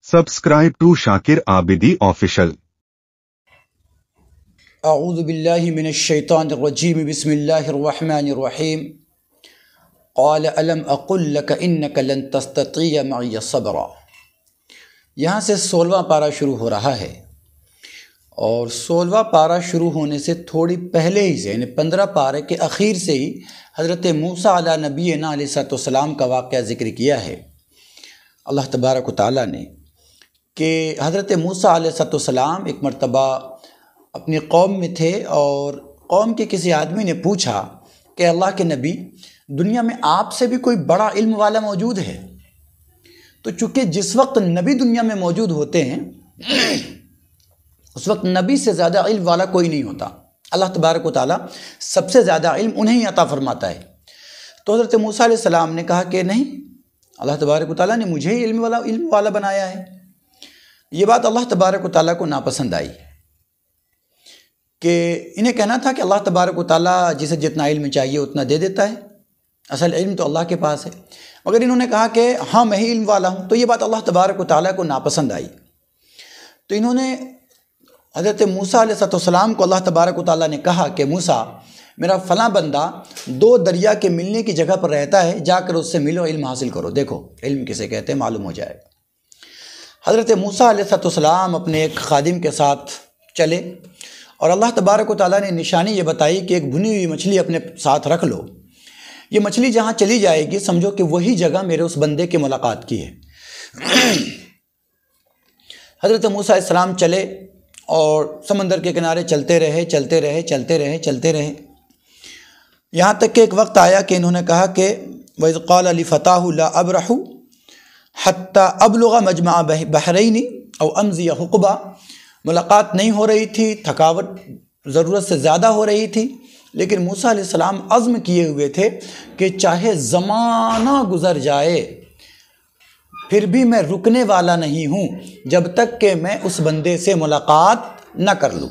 Subscribe to Shakir Abidi Official. اعوذ باللہ من الشیطان الرجیم بسم اللہ الرحمن الرحیم قال الم اقل لک انک لن تستطیع معی صبرا۔ یہاں سے 16واں پارہ شروع ہو رہا ہے، اور 16واں پارہ شروع ہونے سے تھوڑی پہلے ہی سے یعنی 15 پارے کے اخیر سے ہی حضرت موسیٰ علیہ نبینا علیہ السلام کا واقعہ ذکر کیا ہے اللہ تبارک و تعالیٰ نے، کہ حضرت موسیٰ علیہ السلام ایک مرتبہ اپنی قوم میں تھے، اور قوم کے کسی آدمی نے پوچھا کہ اللہ کے نبی، دنیا میں آپ سے بھی کوئی بڑا علم والا موجود ہے؟ تو چونکہ جس وقت نبی دنیا میں موجود ہوتے ہیں اس وقت نبی سے زیادہ علم والا کوئی نہیں ہوتا، اللہ تبارک و تعالیٰ سب سے زیادہ علم انہیں عطا فرماتا ہے۔ تو حضرت موسیٰ علیہ السلام نے کہا کہ نہیں، اللہ تبارک و تعالیٰ نے مجھے ہی علم والا بنایا ہے۔ یہ بات اللہ تبارک و تعالیٰ کو ناپسند آئی، کہ انہیں کہنا تھا کہ اللہ تبارک و تعالیٰ جسے جتنا علم چاہیے اتنا دے دیتا ہے، اصل علم تو اللہ کے پاس ہے، مگر انہوں نے کہا کہ ہاں میں ہی علم والا ہوں، تو یہ بات اللہ تبارک و تعالیٰ کو ناپسند آئی۔ تو انہوں نے حضرت موسیٰ علیہ السلام کو اللہ تبارک و تعالیٰ نے کہا کہ موسیٰ، میرا فلاں بندہ 2 دریا کے ملنے کی جگہ پر رہتا ہے، جا کر اس سے ملو، علم حاصل کرو، دیکھو علم کسے کہتے ہیں معلوم ہو جائے گا۔ حضرت موسیٰ علیہ السلام اپنے ایک خادم کے ساتھ چلے، اور اللہ تبارک و تعالیٰ نے نشانی یہ بتائی کہ ایک بھنی ہوئی مچھلی اپنے ساتھ رکھ لو، یہ مچھلی جہاں چلی جائے گی سمجھو کہ وہی جگہ میرے اس بندے کے ملاقات کی ہے۔ حضرت موسیٰ علیہ السلام چلے اور سمندر کے کنارے چلتے رہے، یہاں تک کہ ایک وقت آیا کہ انہوں نے کہا کہ وَإِذْ قَالَ لِفَتَاهُ لَا أَبْرَحُ حَتَّى أَبْلُغَ مَجْمَعَ بَحْرَيْنِ أَوْ أَمْضِيَ حُقُبًا۔ ملاقات نہیں ہو رہی تھی، تھکاوٹ ضرورت سے زیادہ ہو رہی تھی، لیکن موسیٰ علیہ السلام عزم کیے ہوئے تھے کہ چاہے زمانہ گزر جائے پھر بھی میں رکنے والا نہیں ہوں جب تک کہ میں اس بندے سے ملاقات نہ کر لوں۔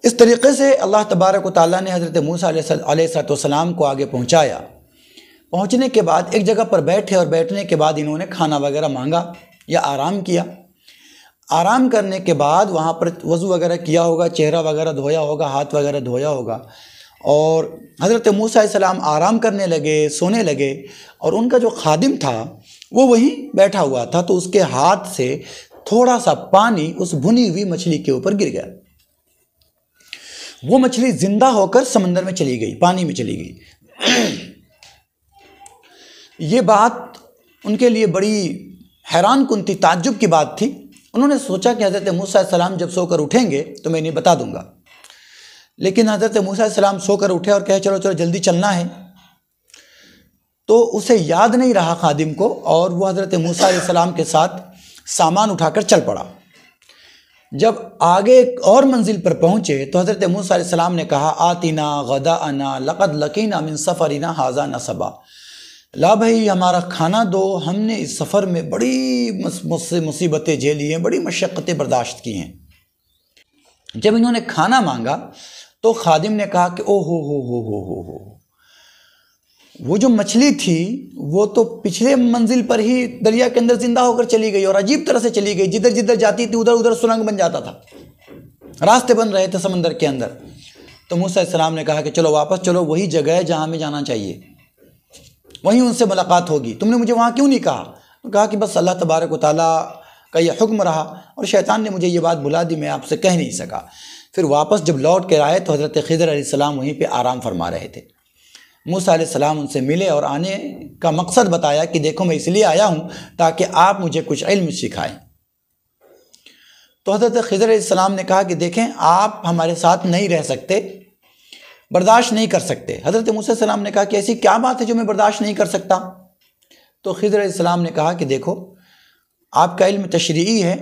اس طریقے سے اللہ تبارک و تعالیٰ نے حضرت موسیٰ علیہ السلام کو آگے پہنچایا۔ پہنچنے کے بعد ایک جگہ پر بیٹھے، اور بیٹھنے کے بعد انہوں نے کھانا وغیرہ مانگا یا آرام کیا۔ آرام کرنے کے بعد وہاں پر وضو وغیرہ کیا ہوگا، چہرہ وغیرہ دھویا ہوگا، ہاتھ وغیرہ دھویا ہوگا، اور حضرت موسیٰ علیہ السلام آرام کرنے لگے، سونے لگے، اور ان کا جو خادم تھا وہ وہیں بیٹھا ہوا تھا، تو اس کے ہاتھ سے تھوڑا سا پانی اس بھنی ہوئی مچھلی کے اوپر گر گیا۔ وہ مچھلی زندہ ہو کر سمندر میں چلی گئی، پانی میں چلی گئی۔ یہ بات ان کے لیے بڑی حیران کن تھی، تعجب کی بات تھی۔ انہوں نے سوچا کہ حضرت موسیٰ علیہ السلام جب سو کر اٹھیں گے تو میں انہیں بتا دوں گا، لیکن حضرت موسیٰ علیہ السلام سو کر اٹھے اور کہے چلو جلدی چلنا ہے، تو اسے یاد نہیں رہا خادم کو، اور وہ حضرت موسیٰ علیہ السلام کے ساتھ سامان اٹھا کر چل پڑا۔ جب آگے ایک اور منزل پر پہنچے تو حضرت موسیٰ علیہ السلام نے کہا آتنا غداءنا لقد لقینا من سفرنا ھذا نصبا، لا بھائی ہمارا کھانا دو، ہم نے اس سفر میں بڑی مصیبتیں جھیلی ہیں، بڑی مشقتیں برداشت کی ہیں۔ جب انہوں نے کھانا مانگا تو خادم نے کہا کہ او ہو وہ جو مچھلی تھی وہ تو پچھلے منزل پر ہی دریا کے اندر زندہ ہو کر چلی گئی، اور عجیب طرح سے چلی گئی، جدھر جدھر جاتی تھی ادھر سرنگ بن جاتا تھا، راستے بن رہے تھے سمندر کے اندر۔ تو موسیٰ علیہ السلام نے کہا کہ چلو واپس چلو، وہی جگہ ہے جہاں ہمیں جانا چاہیے، وہیں ان سے ملاقات ہوگی، تم نے مجھے وہاں کیوں نہیں کہا؟ کہا کہ بس اللہ تبارک و تعالیٰ کا یہ حکم رہا، اور شیطان نے مجھے یہ بات بلا دی، میں آپ سے کہہ نہیں سکا۔ پھر واپس جب لوٹ کے آئے تو حضرت خضر علیہ السلام وہیں پہ آرام فرما رہے تھے۔ موسیٰ علیہ السلام ان سے ملے اور آنے کا مقصد بتایا کہ دیکھو میں اس لیے آیا ہوں تاکہ آپ مجھے کچھ علم سکھائیں۔ تو حضرت خضر علیہ السلام نے کہا کہ دیکھیں آپ ہمارے ساتھ نہیں رہ سکتے، برداشت نہیں کر سکتے۔ حضرت موسیٰ علیہ السلام نے کہا کہ ایسی کیا بات ہے جو میں برداشت نہیں کر سکتا؟ تو خضر علیہ السلام نے کہا کہ دیکھو آپ کا علم تشریعی ہے،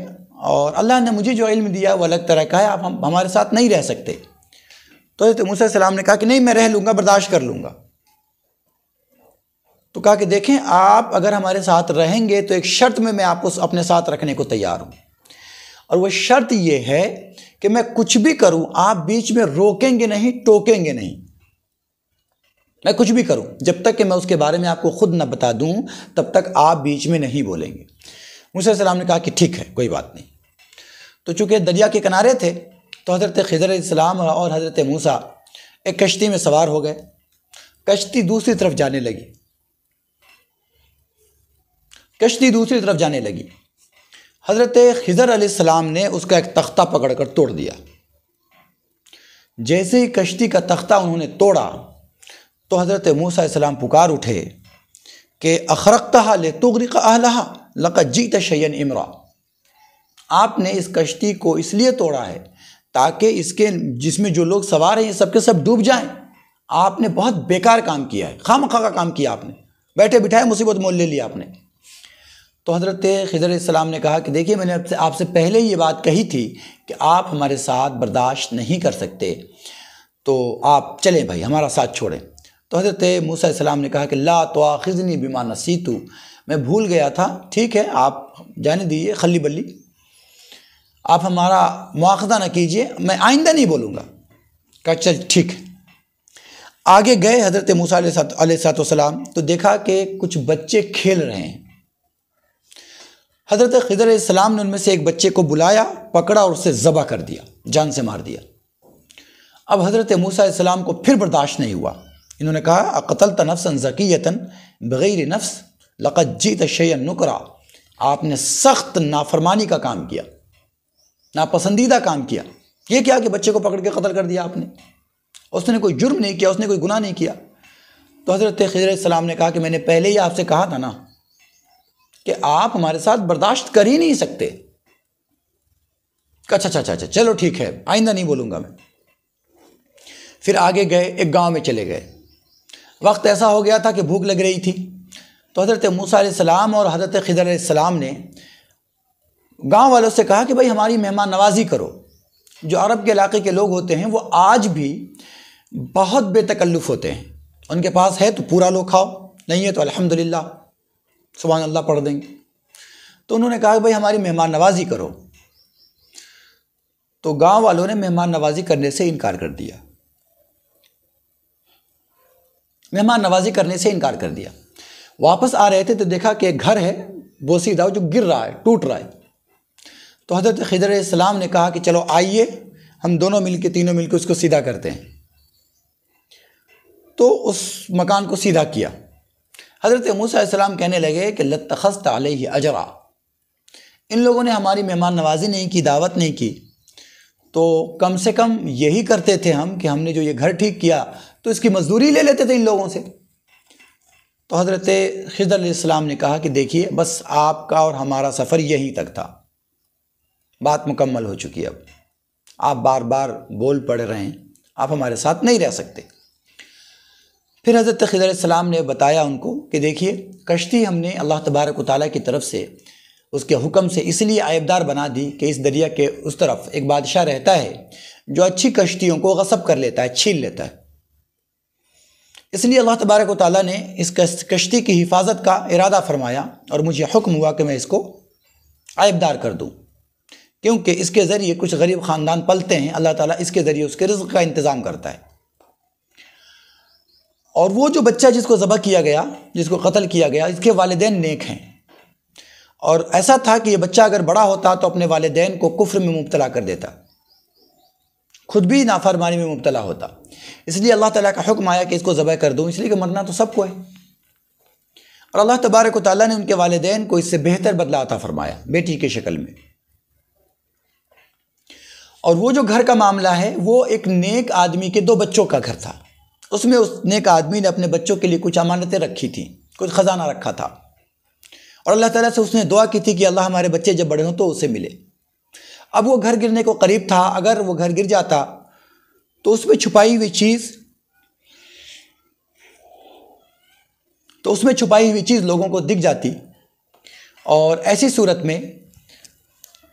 اور اللہ نے مجھے جو علم دیا وہ الگ طرح کا ہے، آپ ہمارے ساتھ نہیں رہ سکتے۔ تو حضرت موسیٰ علیہ السلام نے کہا کہ نہیں میں رہ لوں گا، برداشت کر لوں گا۔ تو کہا کہ دیکھیں آپ اگر ہمارے ساتھ رہیں گے تو ایک شرط میں آپ کو اپنے ساتھ رکھنے کو تیار ہوں، اور وہ شرط یہ ہے کہ میں کچھ بھی کروں آپ بیچ میں روکیں گے نہیں، ٹوکیں گے نہیں، میں کچھ بھی کروں جب تک کہ میں اس کے بارے میں آپ کو خود نہ بتا دوں تب تک آپ بیچ میں نہیں بولیں گے۔ موسیٰ علیہ السلام نے کہا کہ ٹھیک ہے کوئی بات نہیں۔ تو چونکہ دریا کے کنارے تھے تو حضرت خضر علیہ السلام اور حضرت موسیٰ ایک کشتی میں سوار ہو گئے، کشتی دوسری طرف جانے لگی، کشتی دوسری طرف جانے لگی۔ حضرت خضر علیہ السلام نے اس کا ایک تختہ پکڑ کر توڑ دیا۔ جیسے ہی کشتی کا تختہ انہوں نے توڑا تو حضرت موسیٰ علیہ السلام پکار اٹھے کہ اخرقتها لتغرق اهلها لقد جئت شيئا امرا، آپ نے اس کشتی کو اس لیے توڑا ہے تاکہ اس کے جس میں جو لوگ سوار ہیں یہ سب کے سب ڈوب جائیں۔ آپ نے بہت بیکار کام کیا ہے، خواہ کا کام کیا آپ نے، بیٹھے بٹھائے مصیبت مول لے لیا آپ نے۔ تو حضرت خضر علیہ السلام نے کہا کہ دیکھیے میں نے آپ سے پہلے یہ بات کہی تھی کہ آپ ہمارے ساتھ برداشت نہیں کر سکتے، تو آپ چلیں بھائی ہمارا ساتھ چھوڑیں۔ تو حضرت موسیٰ علیہ السلام نے کہا کہ لا تواخذنی بما نسیت، میں بھول گیا تھا، ٹھیک ہے آپ جانے دیجیے، خلی بلی، آپ ہمارا مواخذہ نہ کیجیے، میں آئندہ نہیں بولوں گا۔ کہا چل ٹھیک ہے۔ آگے گئے حضرت موسیٰ علیہ السلام تو دیکھا کہ کچھ بچے کھیل رہے ہیں۔ حضرت خضر علیہ السلام نے ان میں سے ایک بچے کو بلایا، پکڑا اور اسے ذبح کر دیا، جان سے مار دیا۔ اب حضرت موسیٰ علیہ السلام کو پھر برداشت نہیں ہوا، انہوں نے کہا اقتلت نفسا زکیۃ بغیر نفس لقد جئت شیئا نکرا، آپ نے سخت نافرمانی کا کام کیا، ناپسندیدہ کام کیا۔ یہ کیا کہ بچے کو پکڑ کے قتل کر دیا آپ نے، اس نے کوئی جرم نہیں کیا، اس نے کوئی گناہ نہیں کیا۔ تو حضرت خضر علیہ السلام نے کہا کہ میں نے پہلے ہی آپ سے کہا تھا نا کہ آپ ہمارے ساتھ برداشت کر ہی نہیں سکتے۔ اچھا چلو ٹھیک ہے آئندہ نہیں بولوں گا میں۔ پھر آگے گئے، ایک گاؤں میں چلے گئے۔ وقت ایسا ہو گیا تھا کہ بھوک لگ رہی تھی، تو حضرت موسیٰ علیہ السلام اور حضرت خضر علیہ السلام نے گاؤں والوں سے کہا کہ بھائی ہماری مہمان نوازی کرو۔ جو عرب کے علاقے کے لوگ ہوتے ہیں وہ آج بھی بہت بے تکلف ہوتے ہیں، ان کے پاس ہے تو پورا لو کھاؤ، نہیں ہے تو الحمدللہ سبحان اللہ پڑھ دیں گے۔ تو انہوں نے کہا کہ بھائی ہماری مہمان نوازی کرو، تو گاؤں والوں نے مہمان نوازی کرنے سے انکار کر دیا، مہمان نوازی کرنے سے انکار کر دیا۔ واپس آ رہے تھے تو دیکھا کہ ایک گھر ہے بوسیدہ جو گر رہا ہے، ٹوٹ رہا ہے۔ تو حضرت خضر علیہ السلام نے کہا کہ چلو آئیے ہم دونوں مل کے، تینوں مل کے اس کو سیدھا کرتے ہیں۔ تو اس مکان کو سیدھا کیا۔ حضرت موسیٰ علیہ السلام کہنے لگے کہ لَاتَّخَذْتَ عَلَيْهِ أَجْرًا، ان لوگوں نے ہماری مہمان نوازی نہیں کی، دعوت نہیں کی، تو کم سے کم یہی کرتے تھے ہم کہ ہم نے جو یہ گھر ٹھیک کیا تو اس کی مزدوری لے لیتے تھے ان لوگوں سے۔ تو حضرت خضر علیہ السلام نے کہا کہ دیکھیے بس آپ کا اور ہمارا سفر یہیں تک تھا، بات مکمل ہو چکی، اب آپ بار بار بول پڑ رہے ہیں، آپ ہمارے ساتھ نہیں رہ سکتے۔ پھر حضرت خضر علیہ السلام نے بتایا ان کو کہ دیکھیے کشتی ہم نے اللہ تبارک و تعالیٰ کی طرف سے اس کے حکم سے اس لیے عیبدار بنا دی کہ اس دریا کے اس طرف ایک بادشاہ رہتا ہے جو اچھی کشتیوں کو غصب کر لیتا ہے، چھین لیتا ہے۔ اس لیے اللہ تبارک و تعالیٰ نے اس کشتی کی حفاظت کا ارادہ فرمایا اور مجھے حکم ہوا کہ میں اس کو عیبدار کر دوں، کیونکہ اس کے ذریعے کچھ غریب خاندان پلتے ہیں، اللہ تعالیٰ اس کے ذریعے اس کے رزق کا انتظام کرتا ہے۔ اور وہ جو بچہ جس کو ذبح کیا گیا، جس کو قتل کیا گیا، اس کے والدین نیک ہیں، اور ایسا تھا کہ یہ بچہ اگر بڑا ہوتا تو اپنے والدین کو کفر میں مبتلا کر دیتا، خود بھی نافرمانی میں مبتلا ہوتا۔ اس لیے اللہ تعالیٰ کا حکم آیا کہ اس کو ذبح کر دوں، اس لیے کہ مرنا تو سب کو ہے۔ اور اللہ تبارک و تعالیٰ نے ان کے والدین کو اس سے بہتر بدلہ عطا فرمایا بیٹی کی شکل میں۔ اور وہ جو گھر کا معاملہ ہے وہ ایک نیک آدمی کے 2 بچوں کا گھر تھا، اس میں اس نیک آدمی نے اپنے بچوں کے لیے کچھ امانتیں رکھی تھیں، کچھ خزانہ رکھا تھا، اور اللہ تعالیٰ سے اس نے دعا کی تھی کہ اللہ ہمارے بچے جب بڑے ہوں تو اسے ملے۔ اب وہ گھر گرنے کو قریب تھا، اگر وہ گھر گر جاتا تو اس میں چھپائی ہوئی چیز لوگوں کو دکھ جاتی، اور ایسی صورت میں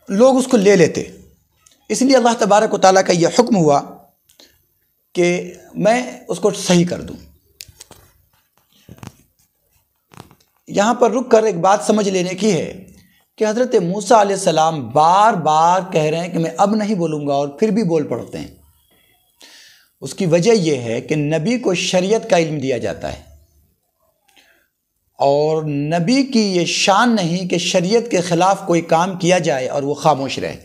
لوگ اس کو لے لیتے۔ اس لیے اللہ تبارک و تعالیٰ کا یہ حکم ہوا کہ میں اس کو صحیح کر دوں۔ یہاں پر رک کر ایک بات سمجھ لینے کی ہے کہ حضرت موسیٰ علیہ السلام بار بار کہہ رہے ہیں کہ میں اب نہیں بولوں گا، اور پھر بھی بول پڑتے ہیں۔ اس کی وجہ یہ ہے کہ نبی کو شریعت کا علم دیا جاتا ہے، اور نبی کی یہ شان نہیں کہ شریعت کے خلاف کوئی کام کیا جائے اور وہ خاموش رہے۔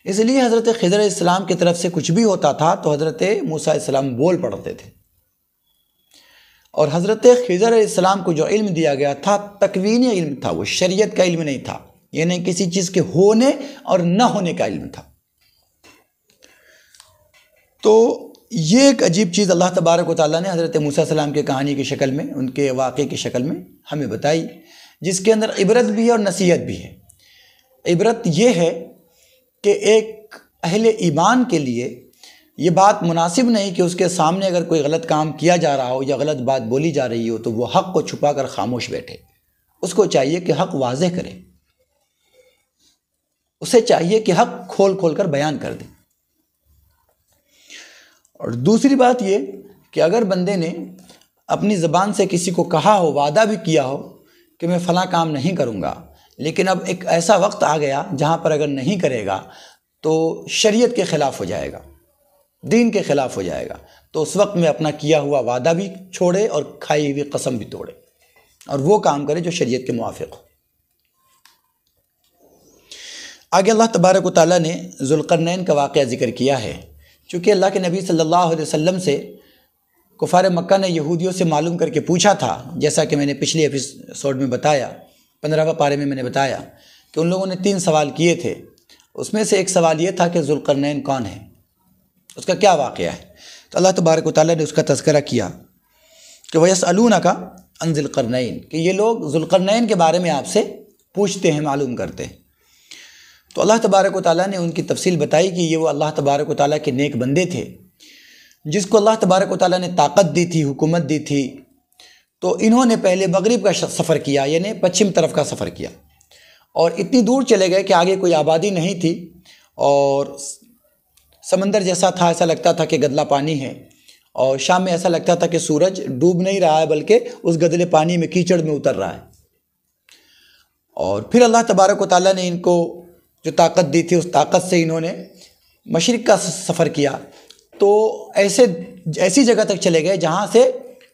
اس لیے حضرت خضر علیہ السلام کی طرف سے کچھ بھی ہوتا تھا تو حضرت موسیٰ علیہ السلام بول پڑتے تھے، اور حضرت خضر علیہ السلام کو جو علم دیا گیا تھا تکوینی علم تھا، وہ شریعت کا علم نہیں تھا، یعنی کسی چیز کے ہونے اور نہ ہونے کا علم تھا۔ تو یہ ایک عجیب چیز اللہ تبارک و تعالیٰ نے حضرت موسیٰ علیہ السلام کی کہانی کی شکل میں، ان کے واقعے کی شکل میں ہمیں بتائی، جس کے اندر عبرت بھی ہے اور نصیحت بھی ہے۔ عبرت یہ ہے کہ ایک اہل ایمان کے لیے یہ بات مناسب نہیں کہ اس کے سامنے اگر کوئی غلط کام کیا جا رہا ہو یا غلط بات بولی جا رہی ہو تو وہ حق کو چھپا کر خاموش بیٹھے۔ اس کو چاہیے کہ حق واضح کرے، اسے چاہیے کہ حق کھول کھول کر بیان کر دے۔ اور دوسری بات یہ کہ اگر بندے نے اپنی زبان سے کسی کو کہا ہو، وعدہ بھی کیا ہو کہ میں فلاں کام نہیں کروں گا، لیکن اب ایک ایسا وقت آ گیا جہاں پر اگر نہیں کرے گا تو شریعت کے خلاف ہو جائے گا، دین کے خلاف ہو جائے گا، تو اس وقت میں اپنا کیا ہوا وعدہ بھی چھوڑے اور کھائی ہوئی قسم بھی توڑے اور وہ کام کرے جو شریعت کے موافق ہو۔ آگے اللہ تبارک و تعالیٰ نے ذوالقرنین کا واقعہ ذکر کیا ہے۔ چونکہ اللہ کے نبی صلی اللہ علیہ وسلم سے کفار مکہ نے یہودیوں سے معلوم کر کے پوچھا تھا، جیسا کہ میں نے پچھلے ایپیسوڈ میں بتایا، 15واں پارے میں نے بتایا کہ ان لوگوں نے 3 سوال کیے تھے۔ اس میں سے ایک سوال یہ تھا کہ ذوالقرنین کون ہے، اس کا کیا واقعہ ہے۔ تو اللہ تبارک و تعالیٰ نے اس کا تذکرہ کیا کہ وَيَسْأَلُونَكَ عَنْ ذِي الْقَرْنَيْنِ، کہ یہ لوگ ذوالقرنین کے بارے میں آپ سے پوچھتے ہیں، معلوم کرتے ہیں۔ تو اللہ تبارک و تعالیٰ نے ان کی تفصیل بتائی کہ یہ وہ اللہ تبارک و تعالیٰ کے نیک بندے تھے جس کو اللہ تبارک و تعالیٰ نے طاقت دی تھی، حکومت دی تھی۔ تو انہوں نے پہلے مغرب کا سفر کیا، یعنی پچھم طرف کا سفر کیا، اور اتنی دور چلے گئے کہ آگے کوئی آبادی نہیں تھی، اور سمندر جیسا تھا، ایسا لگتا تھا کہ گدلا پانی ہے، اور شام میں ایسا لگتا تھا کہ سورج ڈوب نہیں رہا ہے بلکہ اس گدلے پانی میں کیچڑ میں اتر رہا ہے۔ اور پھر اللہ تبارک و تعالیٰ نے ان کو جو طاقت دی تھی، اس طاقت سے انہوں نے مشرق کا سفر کیا، تو ایسی جگہ تک چلے گئے جہاں سے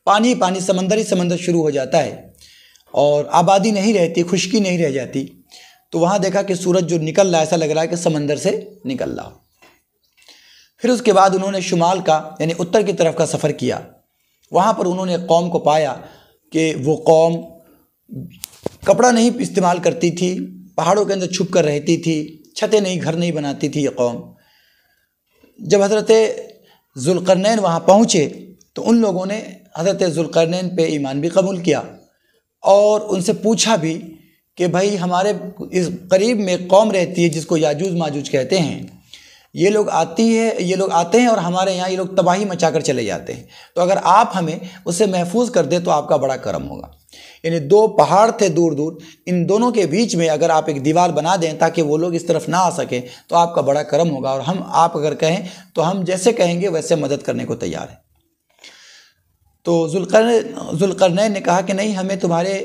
پانی سمندر شروع ہو جاتا ہے اور آبادی نہیں رہتی، خشکی نہیں رہ جاتی۔ تو وہاں دیکھا کہ سورج جو نکل رہا ہے ایسا لگ رہا ہے کہ سمندر سے نکل رہا۔ پھر اس کے بعد انہوں نے شمال کا یعنی اتر کی طرف کا سفر کیا۔ وہاں پر انہوں نے ایک قوم کو پایا کہ وہ قوم کپڑا نہیں استعمال کرتی تھی، پہاڑوں کے اندر چھپ کر رہتی تھی، چھتیں نہیں، گھر نہیں بناتی تھی یہ قوم۔ جب حضرت ذوالقرنین وہاں پہنچے تو ان لوگوں نے حضرت ذوالقرنین پہ ایمان بھی قبول کیا، اور ان سے پوچھا بھی کہ بھائی ہمارے اس قریب میں ایک قوم رہتی ہے جس کو یاجوج ماجوج کہتے ہیں، یہ لوگ آتے ہیں اور ہمارے یہاں یہ لوگ تباہی مچا کر چلے جاتے ہیں، تو اگر آپ ہمیں اسے محفوظ کر دیں تو آپ کا بڑا کرم ہوگا۔ یعنی 2 پہاڑ تھے دور دور، ان دونوں کے بیچ میں اگر آپ ایک دیوار بنا دیں تاکہ وہ لوگ اس طرف نہ آ سکیں تو آپ کا بڑا کرم ہوگا، اور آپ اگر کہیں تو ہم جیسے کہیں گے ویسے مدد کرنے کو تیار ہیں۔ تو ذوالقرنین نے کہا کہ نہیں، ہمیں تمہارے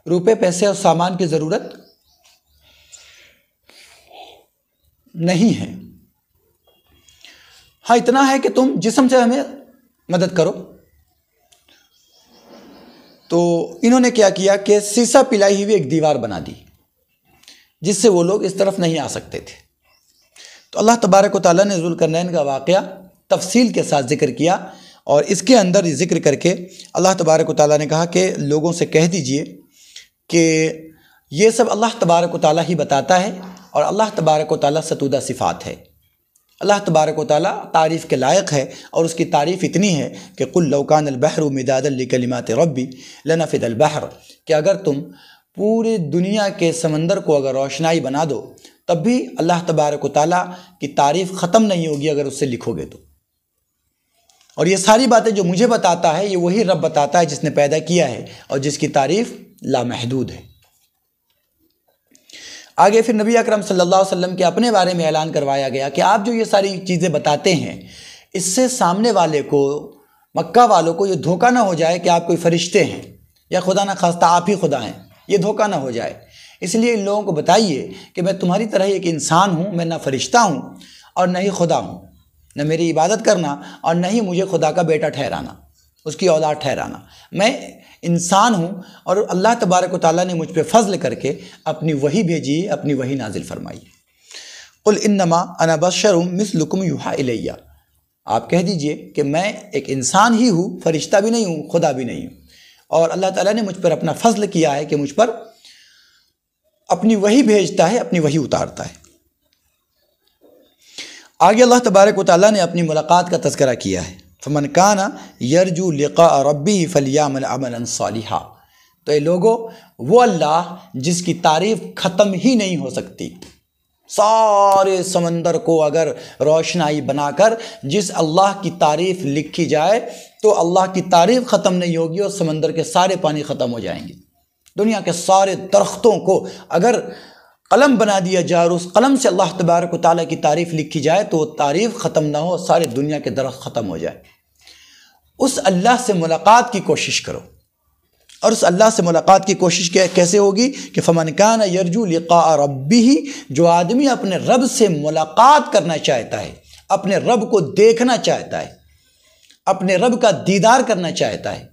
روپے پیسے اور سامان کی ضرورت نہیں ہے، ہاں اتنا ہے کہ تم جسم سے ہمیں مدد کرو۔ تو انہوں نے کیا کیا کہ سیسا پلائی ہوئی ایک دیوار بنا دی جس سے وہ لوگ اس طرف نہیں آ سکتے تھے۔ تو اللہ تبارک و تعالیٰ نے ذوالقرنین کا واقعہ تفصیل کے ساتھ ذکر کیا، اور اس کے اندر ذکر کر کے اللہ تبارک و تعالیٰ نے کہا کہ لوگوں سے کہہ دیجئے کہ یہ سب اللہ تبارک و تعالیٰ ہی بتاتا ہے، اور اللہ تبارک و تعالیٰ ستودہ صفات ہے۔ اللہ تبارک و تعالیٰ تعریف کے لائق ہے، اور اس کی تعریف اتنی ہے کہ قُلْ لَوْ كَانَ الْبَحْرُ مِدَادًا لِكَلِمَاتِ رَبِّي لَنَفِدَ الْبَحْرُ، کہ اگر تم پوری دنیا کے سمندر کو اگر روشنائی بنا دو تب بھی اللہ تبارک و تعالیٰ کی تعریف ختم نہیں ہوگی اگر اس سے لکھو گے تو۔ اور یہ ساری باتیں جو مجھے بتاتا ہے یہ وہی رب بتاتا ہے جس نے پیدا کیا ہے اور جس کی تعریف لامحدود ہے۔ آگے پھر نبی اکرم صلی اللہ علیہ وسلم کے اپنے بارے میں اعلان کروایا گیا کہ آپ جو یہ ساری چیزیں بتاتے ہیں اس سے سامنے والے کو، مکہ والوں کو یہ دھوکہ نہ ہو جائے کہ آپ کوئی فرشتے ہیں یا خدا نہ خواستہ آپ ہی خدا ہیں، یہ دھوکہ نہ ہو جائے۔ اس لیے ان لوگوں کو بتائیے کہ میں تمہاری طرح ایک انسان ہوں، میں نہ فرشتہ ہوں اور نہ ہی خدا ہوں، نہ میری عبادت کرنا اور نہ ہی مجھے خدا کا بیٹا ٹھہرانا، اس کی اولاد ٹھہرانا۔ میں انسان ہوں اور اللہ تبارک و تعالیٰ نے مجھ پہ فضل کر کے اپنی وحی بھیجی ہے، اپنی وحی نازل فرمائی۔ قل انما انا بشر مثلکم یوحی الیہ، آپ کہہ دیجئے کہ میں ایک انسان ہی ہوں، فرشتہ بھی نہیں ہوں، خدا بھی نہیں ہوں، اور اللہ تعالیٰ نے مجھ پر اپنا فضل کیا ہے کہ مجھ پر اپنی وحی بھیجتا ہے، اپنی وحی اتارتا ہے۔ آگے اللہ تبارک و تعالیٰ نے اپنی ملاقات کا تذکرہ کیا ہے، فمن کان یرجو لقاء ربہ فلیعمل عملا صالحا، تو اے لوگو، وہ اللہ جس کی تعریف ختم ہی نہیں ہو سکتی، سارے سمندر کو اگر روشنائی بنا کر جس اللہ کی تعریف لکھی جائے تو اللہ کی تعریف ختم نہیں ہوگی اور سمندر کے سارے پانی ختم ہو جائیں گے۔ دنیا کے سارے درختوں کو اگر قلم بنا دیا جائے اور اس قلم سے اللہ تبارک و تعالیٰ کی تعریف لکھی جائے تو وہ تعریف ختم نہ ہو، سارے دنیا کے درخت ختم ہو جائے۔ اس اللہ سے ملاقات کی کوشش کرو، اور اس اللہ سے ملاقات کی کوشش کیسے ہوگی کہ فمن کان یرجو لقاء ربہ، جو آدمی اپنے رب سے ملاقات کرنا چاہتا ہے، اپنے رب کو دیکھنا چاہتا ہے، اپنے رب کا دیدار کرنا چاہتا ہے،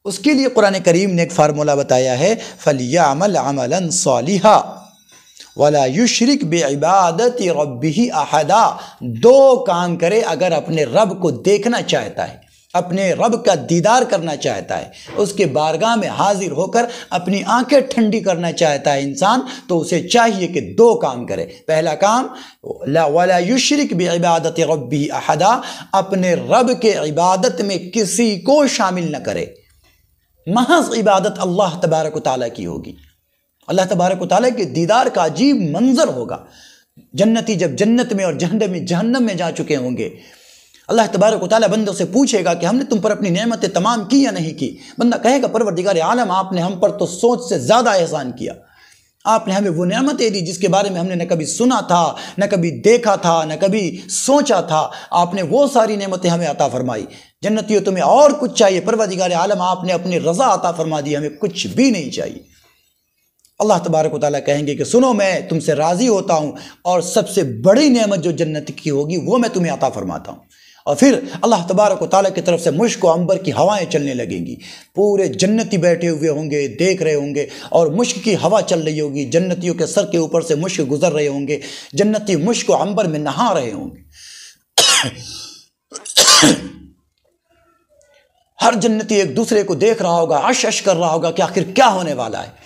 اس کے لیے قرآن کریم نے ایک فارمولہ بتایا ہے، فَلْيَعْمَلْ عَمَلًا صَالِحًا وَلَا يُشْرِكْ بِعِبَادَةِ رَبِّهِ أَحَدًا، دو کام کرے اگر اپنے رب کو دیکھنا چاہتا ہے، اپنے رب کا دیدار کرنا چاہتا ہے، اس کے بارگاہ میں حاضر ہو کر اپنی آنکھیں ٹھنڈی کرنا چاہتا ہے انسان، تو اسے چاہیے کہ دو کام کرے۔ پہلا کام وَلَا يُشْرِكْ بِعِبَادَةِ رَبِّهِ أَحَدًا، اپنے رب کے عبادت میں کسی کو شامل نہ کرے، محض عبادت اللہ تبارک و تعالیٰ کی ہوگی۔ اللہ تبارک و تعالیٰ کے دیدار کا عجیب منظر ہوگا۔ جنتی جب جنت میں اور جہنم میں جا چکے ہوں گے، اللہ تبارک و تعالیٰ بندوں سے پوچھے گا کہ ہم نے تم پر اپنی نعمتیں تمام کی یا نہیں کی؟ بندہ کہے گا پروردگار عالم، آپ نے ہم پر تو سوچ سے زیادہ احسان کیا، آپ نے ہمیں وہ نعمتیں دی جس کے بارے میں ہم نے نہ کبھی سنا تھا، نہ کبھی دیکھا تھا، نہ کبھی سوچا تھا، آپ نے وہ ساری نعمتیں ہمیں عطا فرمائی۔ جنتیوں تمہیں اور کچھ چاہیے؟ پروردگار عالم آپ نے اپنی رضا عطا فرما دی، ہمیں کچھ بھی نہیں چاہیے۔ اللہ تبارک و تعالیٰ کہیں گے کہ سنو، میں تم سے راضی ہوتا ہوں اور سب سے بڑی نعمت جو جنت کی ہوگی وہ میں تمہیں عطا فرماتا ہوں۔ اور پھر اللہ تبارک و تعالیٰ کی طرف سے مشک و عنبر کی ہوائیں چلنے لگیں گی، پورے جنتی بیٹھے ہوئے ہوں گے، دیکھ رہے ہوں گے، اور مشک کی ہوا چل رہی ہوگی، جنتیوں کے سر کے اوپر سے مشک گزر رہے ہوں گے، جنتی مشک و عنبر میں نہا رہے ہوں گے۔ ہر جنتی ایک دوسرے کو دیکھ رہا ہوگا، عش عش کر رہا ہوگا کہ آخر کیا ہونے والا ہے،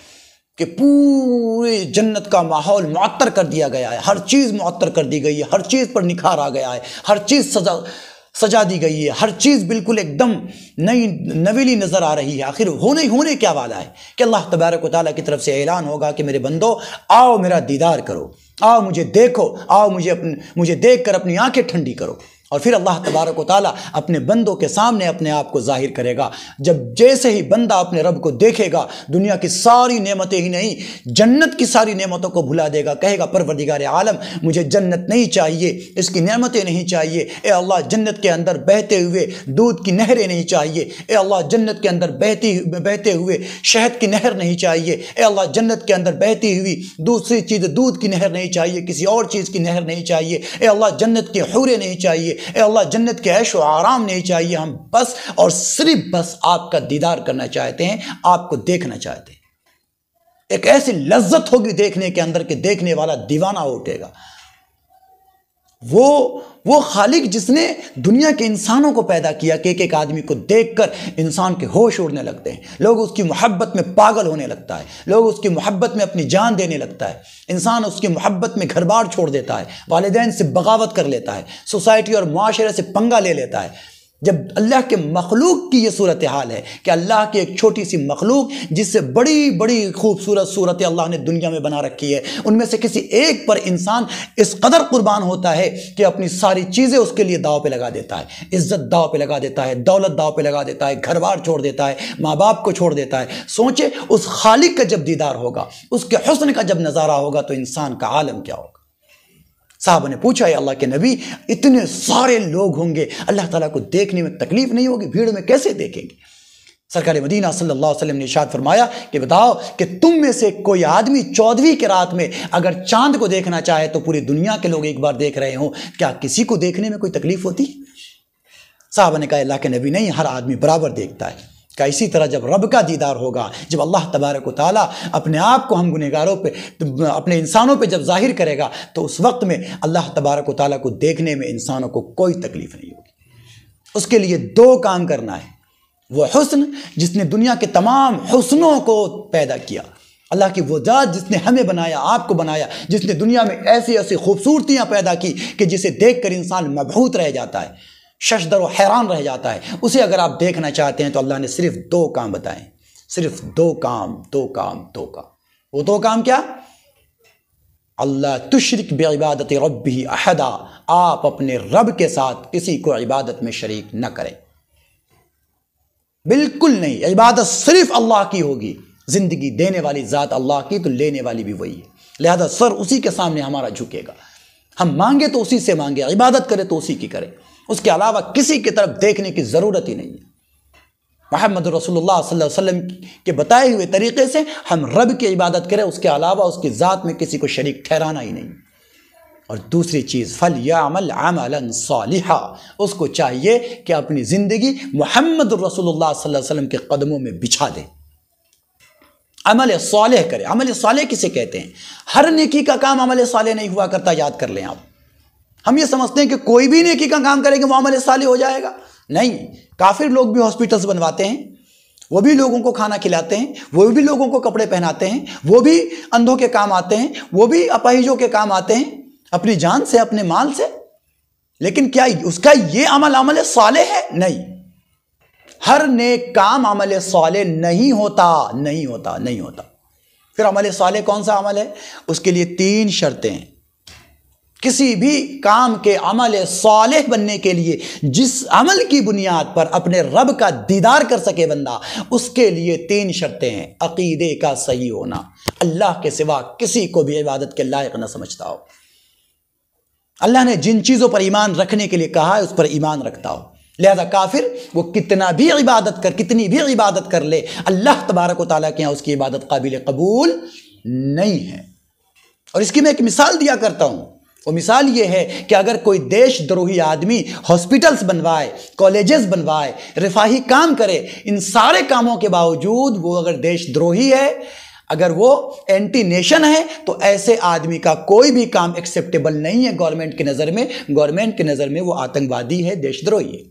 کہ پوری جنت کا ماحول معطر کر دیا گیا ہے، ہر چیز معطر کر دی گئی ہے، ہر چیز پر نکھار آ گیا ہے، ہر چیز سجا دی گئی ہے، ہر چیز بالکل ایک دم نئی نویلی نظر آ رہی ہے۔ آخر ہونے کیا والا ہے کہ اللہ تبارک و تعالیٰ کی طرف سے اعلان ہوگا کہ میرے بندو، آؤ میرا دیدار کرو، آؤ مجھے دیکھو، آؤ مجھے دیکھ کر اپنی آنکھیں ٹھنڈی کرو۔ اور پھر اللہ تبارک و تعالیٰ اپنے بندوں کے سامنے اپنے آپ کو ظاہر کرے گا۔ جب جیسے ہی بندہ اپنے رب کو دیکھے گا، دنیا کی ساری نعمتیں ہی نہیں، جنت کی ساری نعمتوں کو بھلا دے گا، کہے گا پروردگار عالم مجھے جنت نہیں چاہیے، اس کی نعمتیں نہیں چاہیے، اے اللہ جنت کے اندر بہتے ہوئے دودھ کی نہریں نہیں چاہیے، اے اللہ جنت کے اندر بہتے ہوئے شہد کی نہر نہیں چاہیے، اے اللہ جنت کے اندر بہتی ہوئی دوسری چیز دودھ کی نہر نہیں چاہیے، کسی اور چیز کی نہر نہیں چاہیے، اے اللہ جنت کے حوریں نہیں چاہیے، اے اللہ جنت کے عیش و آرام نہیں چاہیے، ہم بس اور صرف بس آپ کا دیدار کرنا چاہتے ہیں، آپ کو دیکھنا چاہتے ہیں۔ ایک ایسی لذت ہوگی دیکھنے کے اندر کہ دیکھنے والا دیوانہ ہو اٹھے گا۔ وہ خالق جس نے دنیا کے انسانوں کو پیدا کیا کہ ایک آدمی کو دیکھ کر انسان کے ہوش اڑنے لگتے ہیں، لوگ اس کی محبت میں پاگل ہونے لگتا ہے، لوگ اس کی محبت میں اپنی جان دینے لگتا ہے، انسان اس کی محبت میں گھر بار چھوڑ دیتا ہے، والدین سے بغاوت کر لیتا ہے، سوسائٹی اور معاشرے سے پنگا لے لیتا ہے۔ جب اللہ کے مخلوق کی یہ صورتحال ہے کہ اللہ کی ایک چھوٹی سی مخلوق جس سے بڑی بڑی خوبصورت صورتیں اللہ نے دنیا میں بنا رکھی ہے، ان میں سے کسی ایک پر انسان اس قدر قربان ہوتا ہے کہ اپنی ساری چیزیں اس کے لیے داؤ پہ لگا دیتا ہے، عزت داؤ پہ لگا دیتا ہے، دولت داؤ پہ لگا دیتا ہے، گھر بار چھوڑ دیتا ہے، ماں باپ کو چھوڑ دیتا ہے۔ سوچے اس خالق کا جب دیدار ہوگا، اس کے حسن کا جب نظارہ ہوگا تو انسان کا عالم کیا ہوگا۔ صحابہ نے پوچھا ہے اللہ کے نبی، اتنے سارے لوگ ہوں گے، اللہ تعالیٰ کو دیکھنے میں تکلیف نہیں ہوگی؟ بھیڑ میں کیسے دیکھیں گے؟ سرکار مدینہ صلی اللہ علیہ وسلم نے ارشاد فرمایا کہ بتاؤ کہ تم میں سے کوئی آدمی 14ویں کی رات میں اگر چاند کو دیکھنا چاہے تو پوری دنیا کے لوگ ایک بار دیکھ رہے ہوں، کیا کسی کو دیکھنے میں کوئی تکلیف ہوتی ہے؟ صحابہ نے کہا اللہ کے نبی نہیں، ہر آدمی برابر دیکھتا ہے۔ کہ اسی طرح جب رب کا دیدار ہوگا، جب اللہ تبارک و تعالیٰ اپنے آپ کو ہم گنہگاروں پہ، اپنے انسانوں پہ جب ظاہر کرے گا، تو اس وقت میں اللہ تبارک و تعالیٰ کو دیکھنے میں انسانوں کو کوئی تکلیف نہیں ہوگی۔ اس کے لیے دو کام کرنا ہے، وہ حسن جس نے دنیا کے تمام حسنوں کو پیدا کیا، اللہ کی وہ ذات جس نے ہمیں بنایا، آپ کو بنایا، جس نے دنیا میں ایسی ایسی خوبصورتیاں پیدا کی کہ جسے دیکھ کر انسان مبہوت رہ جاتا ہے، ششدر و حیران رہ جاتا ہے۔ اسے اگر آپ دیکھنا چاہتے ہیں تو اللہ نے صرف دو کام بتائیں، صرف دو کام۔ وہ دو کام کیا؟ اللہ تشرک بعبادت ربہ احدا، آپ اپنے رب کے ساتھ کسی کو عبادت میں شریک نہ کریں، بالکل نہیں۔ عبادت صرف اللہ کی ہوگی، زندگی دینے والی ذات اللہ کی، تو لینے والی بھی وہی ہے، لہذا سر اسی کے سامنے ہمارا جھکے گا، ہم مانگے تو اسی سے مانگے، عبادت کرے تو اسی کی کرے، اس کے علاوہ کسی کی طرف دیکھنے کی ضرورت ہی نہیں ہے۔ محمد رسول اللہ صلی اللہ علیہ وسلم کے بتائے ہوئے طریقے سے ہم رب کی عبادت کریں، اس کے علاوہ اس کی ذات میں کسی کو شریک ٹھہرانا ہی نہیں۔ اور دوسری چیز فَلْيَعْمَلْ عَمَلًا صَالِحًا، اس کو چاہیے کہ اپنی زندگی محمد رسول اللہ صلی اللہ علیہ وسلم کے قدموں میں بچھا دے، عمل صالح کرے۔ عمل صالح کسے کہتے ہیں؟ ہر نیکی کا کام عمل صالح نہیں ہوا کرتا، یاد کر لیں آپ۔ ہم یہ سمجھتے ہیں کہ کوئی بھی نیکی کا کام کرے گا وہ عمل صالح ہو جائے گا، نہیں۔ کافر لوگ بھی ہاسپٹلز بنواتے ہیں، وہ بھی لوگوں کو کھانا کھلاتے ہیں، وہ بھی لوگوں کو کپڑے پہناتے ہیں، وہ بھی اندھوں کے کام آتے ہیں، وہ بھی اپاہجوں کے کام آتے ہیں، اپنی جان سے، اپنے مال سے، لیکن کیا اس کا یہ عمل صالح ہے؟ نہیں۔ ہر نیک کام عمل صالح نہیں ہوتا۔ پھر عمل صالح کون سا عمل ہے؟ اس کے لیے 3 شرطیں ہیں۔ کسی بھی کام کے عمل صالح بننے کے لیے جس عمل کی بنیاد پر اپنے رب کا دیدار کر سکے بندہ، اس کے لیے 3 شرطیں ہیں۔ عقیدے کا صحیح ہونا، اللہ کے سوا کسی کو بھی عبادت کے لائق نہ سمجھتا ہو، اللہ نے جن چیزوں پر ایمان رکھنے کے لیے کہا ہے اس پر ایمان رکھتا ہو، لہذا کافر وہ کتنی بھی عبادت کر لے، اللہ تبارک و تعالیٰ کے یہاں اس کی عبادت قابل قبول نہیں ہے۔ اور اس کی میں ایک مثال دیا کرتا ہوں، وہ مثال یہ ہے کہ اگر کوئی دیش دروہی آدمی ہاسپٹلز بنوائے، کالجز بنوائے، رفاہی کام کرے، ان سارے کاموں کے باوجود وہ اگر دیش دروہی ہے، اگر وہ اینٹی نیشن ہے، تو ایسے آدمی کا کوئی بھی کام ایکسیپٹیبل نہیں ہے گورنمنٹ کی نظر میں۔ گورنمنٹ کی نظر میں وہ آتنکوادی ہے، دیش دروہی ہے،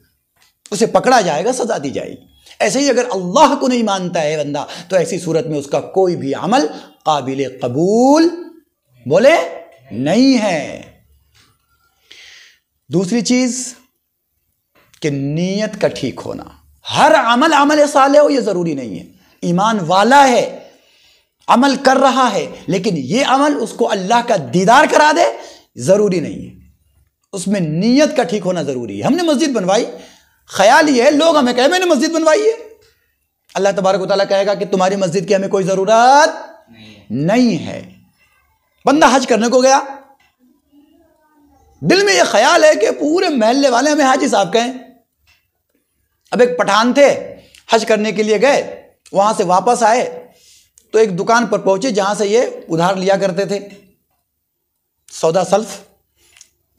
اسے پکڑا جائے گا، سزا دی جائے گی۔ ایسے ہی اگر اللہ کو نہیں مانتا ہے بندہ، تو ایسی صورت میں اس کا کوئی بھی عمل قابل قبول بولے نہیں ہے۔ دوسری چیز کہ نیت کا ٹھیک ہونا۔ ہر عمل صالح ہو یہ ضروری نہیں ہے، ایمان والا ہے، عمل کر رہا ہے، لیکن یہ عمل اس کو اللہ کا دیدار کرا دے ضروری نہیں ہے، اس میں نیت کا ٹھیک ہونا ضروری ہے۔ ہم نے مسجد بنوائی، خیال یہ ہے لوگ ہمیں کہیں میں نے مسجد بنوائی ہے، اللہ تبارک و تعالیٰ کہے گا کہ تمہاری مسجد کی ہمیں کوئی ضرورت نہیں ہے۔ بندہ حج کرنے کو گیا، دل میں یہ خیال ہے کہ پورے محلے والے ہمیں حاجی صاحب کہیں۔ اب ایک پٹھان تھے، حج کرنے کے لیے گئے، وہاں سے واپس آئے تو ایک دکان پر پہنچے جہاں سے یہ ادھار لیا کرتے تھے، سودا سلف۔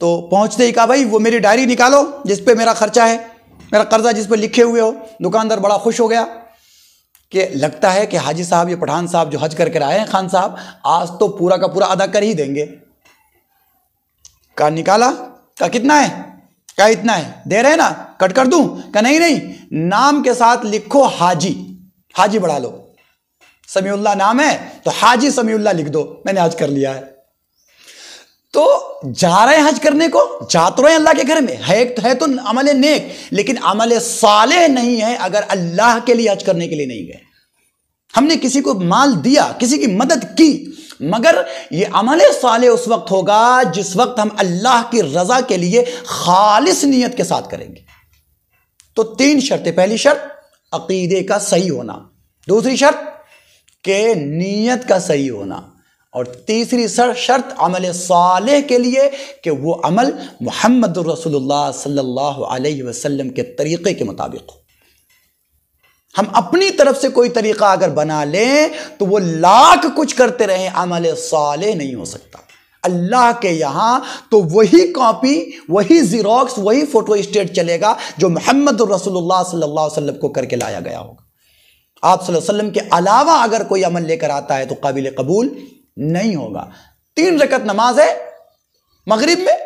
تو پہنچتے ہی کہا بھائی وہ میری ڈائری نکالو جس پہ میرا خرچہ ہے، میرا قرضہ جس پہ لکھے ہوئے ہو۔ دکاندار بڑا خوش ہو گیا کہ لگتا ہے کہ حاجی صاحب، یہ پٹھان صاحب جو حج کر کے آئے ہیں، خان صاحب آج تو پورا کا پورا ادا کر ہی دیں گے۔ کہا نکالا، کہا کتنا ہے؟ کہا اتنا ہے، دے رہے نا، کٹ کر دوں؟ کہا نہیں، نام کے ساتھ لکھو حاجی، حاجی بڑھا لو، سمیع اللہ نام ہے تو حاجی سمیع اللہ لکھ دو، میں نے حج کر لیا ہے۔ تو جا رہے ہیں حج کرنے کو، جا تو رہے ہیں اللہ کے گھر میں، ہے تو عمل نیک، لیکن عمل صالح نہیں ہے اگر اللہ کے لیے حج کرنے کے لیے نہیں گئے۔ ہم نے کسی کو مال دیا، کسی کی مدد کی، مگر یہ عمل صالح اس وقت ہوگا جس وقت ہم اللہ کی رضا کے لیے خالص نیت کے ساتھ کریں گے۔ تو 3 شرطیں، پہلی شرط عقیدے کا صحیح ہونا، دوسری شرط کہ نیت کا صحیح ہونا، اور تیسری شرط عمل صالح کے لیے کہ وہ عمل محمد رسول اللہ صلی اللہ علیہ وسلم کے طریقے کے مطابق ہو۔ ہم اپنی طرف سے کوئی طریقہ اگر بنا لیں تو وہ لاکھ کچھ کرتے رہیں، عمل صالح نہیں ہو سکتا۔ اللہ کے یہاں تو وہی کاپی، وہی زیروکس، وہی فوٹو اسٹیٹ چلے گا جو محمد رسول اللہ صلی اللہ علیہ وسلم کو کر کے لایا گیا ہوگا۔ آپ صلی اللہ علیہ وسلم کے علاوہ اگر کوئی عمل لے کر آتا ہے تو قابل قبول نہیں ہوگا۔ 3 رکعت نماز ہے مغرب میں،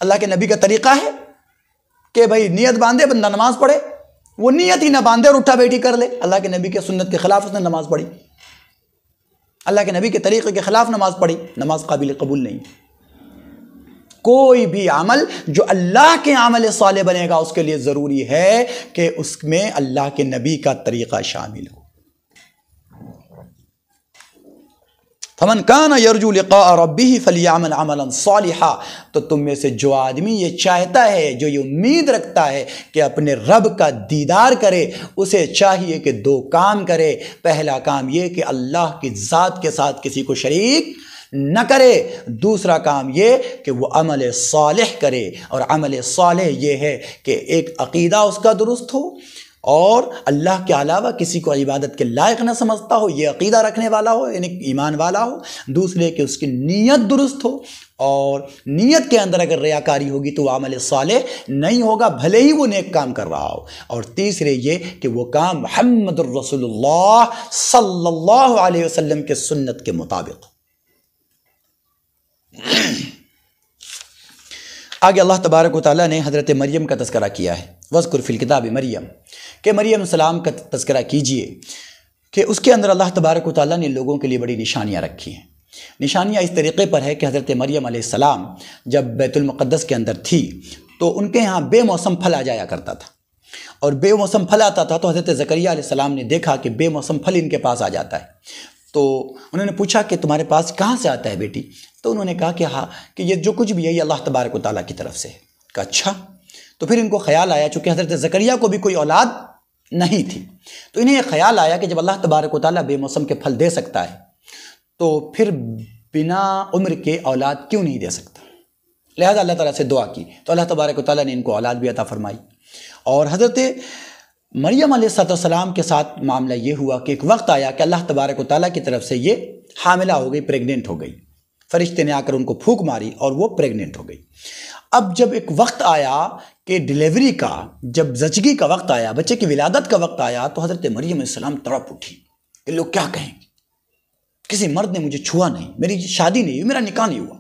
اللہ کے نبی کا طریقہ ہے کہ بھائی نیت باندھے بندہ نماز پڑھے، وہ نیت ہی نہ باندھے اور اٹھا بیٹھی کر لے، اللہ کے نبی کے سنت کے خلاف اس نے نماز پڑھی، اللہ کے نبی کے طریقے کے خلاف نماز پڑھی، نماز قابل قبول نہیں۔ کوئی بھی عمل جو اللہ کے عمل صالح بنے گا اس کے لیے ضروری ہے کہ اس میں اللہ کے نبی کا طریقہ شامل ہو۔ فمن کان یرجو لقاء ربہ فلیعمل عملا صالحا، تو تم میں سے جو آدمی یہ چاہتا ہے، جو یہ امید رکھتا ہے کہ اپنے رب کا دیدار کرے، اسے چاہیے کہ 2 کام کرے۔ پہلا کام یہ کہ اللہ کی ذات کے ساتھ کسی کو شریک نہ کرے، دوسرا کام یہ کہ وہ عمل صالح کرے، اور عمل صالح یہ ہے کہ ایک عقیدہ اس کا درست ہو اور اللہ کے علاوہ کسی کو عبادت کے لائق نہ سمجھتا ہو، یہ عقیدہ رکھنے والا ہو، یعنی ایمان والا ہو۔ دوسرے کہ اس کی نیت درست ہو، اور نیت کے اندر اگر ریاکاری ہوگی تو وہ عمل صالح نہیں ہوگا، بھلے ہی وہ نیک کام کر رہا ہو۔ اور تیسرے یہ کہ وہ کام محمد الرسول اللہ صلی اللہ علیہ وسلم کے سنت کے مطابق۔ آگے اللہ تبارک و تعالیٰ نے حضرت مریم کا تذکرہ کیا ہے، وذکر فی الکتاب مریم، کہ مریم السلام کا تذکرہ کیجئے کہ اس کے اندر اللہ تبارک و تعالیٰ نے لوگوں کے لیے بڑی نشانیاں رکھی ہیں۔ نشانیاں اس طریقے پر ہے کہ حضرت مریم علیہ السلام جب بیت المقدس کے اندر تھی تو ان کے یہاں بے موسم پھل آ جایا کرتا تھا، اور بے موسم پھل آتا تھا تو حضرت زکریا علیہ السلام نے دیکھا کہ بے موسم پھل ان کے پاس آ جاتا ہے، تو انہوں نے پوچھا کہ تمہارے پاس کہاں سے آتا ہے بیٹی؟ تو انہوں نے کہا کہ ہاں، کہ یہ جو کچھ بھی ہے یہ اللہ تبارک و تعالیٰ کی طرف سے ہے۔ کہا اچھا۔ تو پھر ان کو خیال آیا، چونکہ حضرت زکریا کو بھی کوئی اولاد نہیں تھی، تو انہیں یہ خیال آیا کہ جب اللہ تبارک و تعالیٰ بے موسم کے پھل دے سکتا ہے تو پھر بنا عمر کے اولاد کیوں نہیں دے سکتا؟ لہذا اللہ تعالیٰ سے دعا کی تو اللہ تبارک و تعالیٰ نے ان کو اولاد بھی عطا فرمائی۔ اور حضرت مریم علیہ السلام کے ساتھ معاملہ یہ ہوا کہ ایک وقت آیا کہ اللہ تبارک و تعالیٰ کی طرف سے یہ حاملہ ہو گئی، پریگننٹ ہو گئی، فرشتے نے آ کر ان کو پھونک ماری اور وہ پریگننٹ ہو گئی۔ اب جب ایک وقت آیا کہ ڈیلیوری کا، جب زچگی کا وقت آیا، بچے کی ولادت کا وقت آیا، تو حضرت مریم علیہ السلام تڑپ اٹھی کہ لوگ کیا کہیں گے، کسی مرد نے مجھے چھوا نہیں، میری شادی نہیں ہوئی، میرا نکاح نہیں ہوا،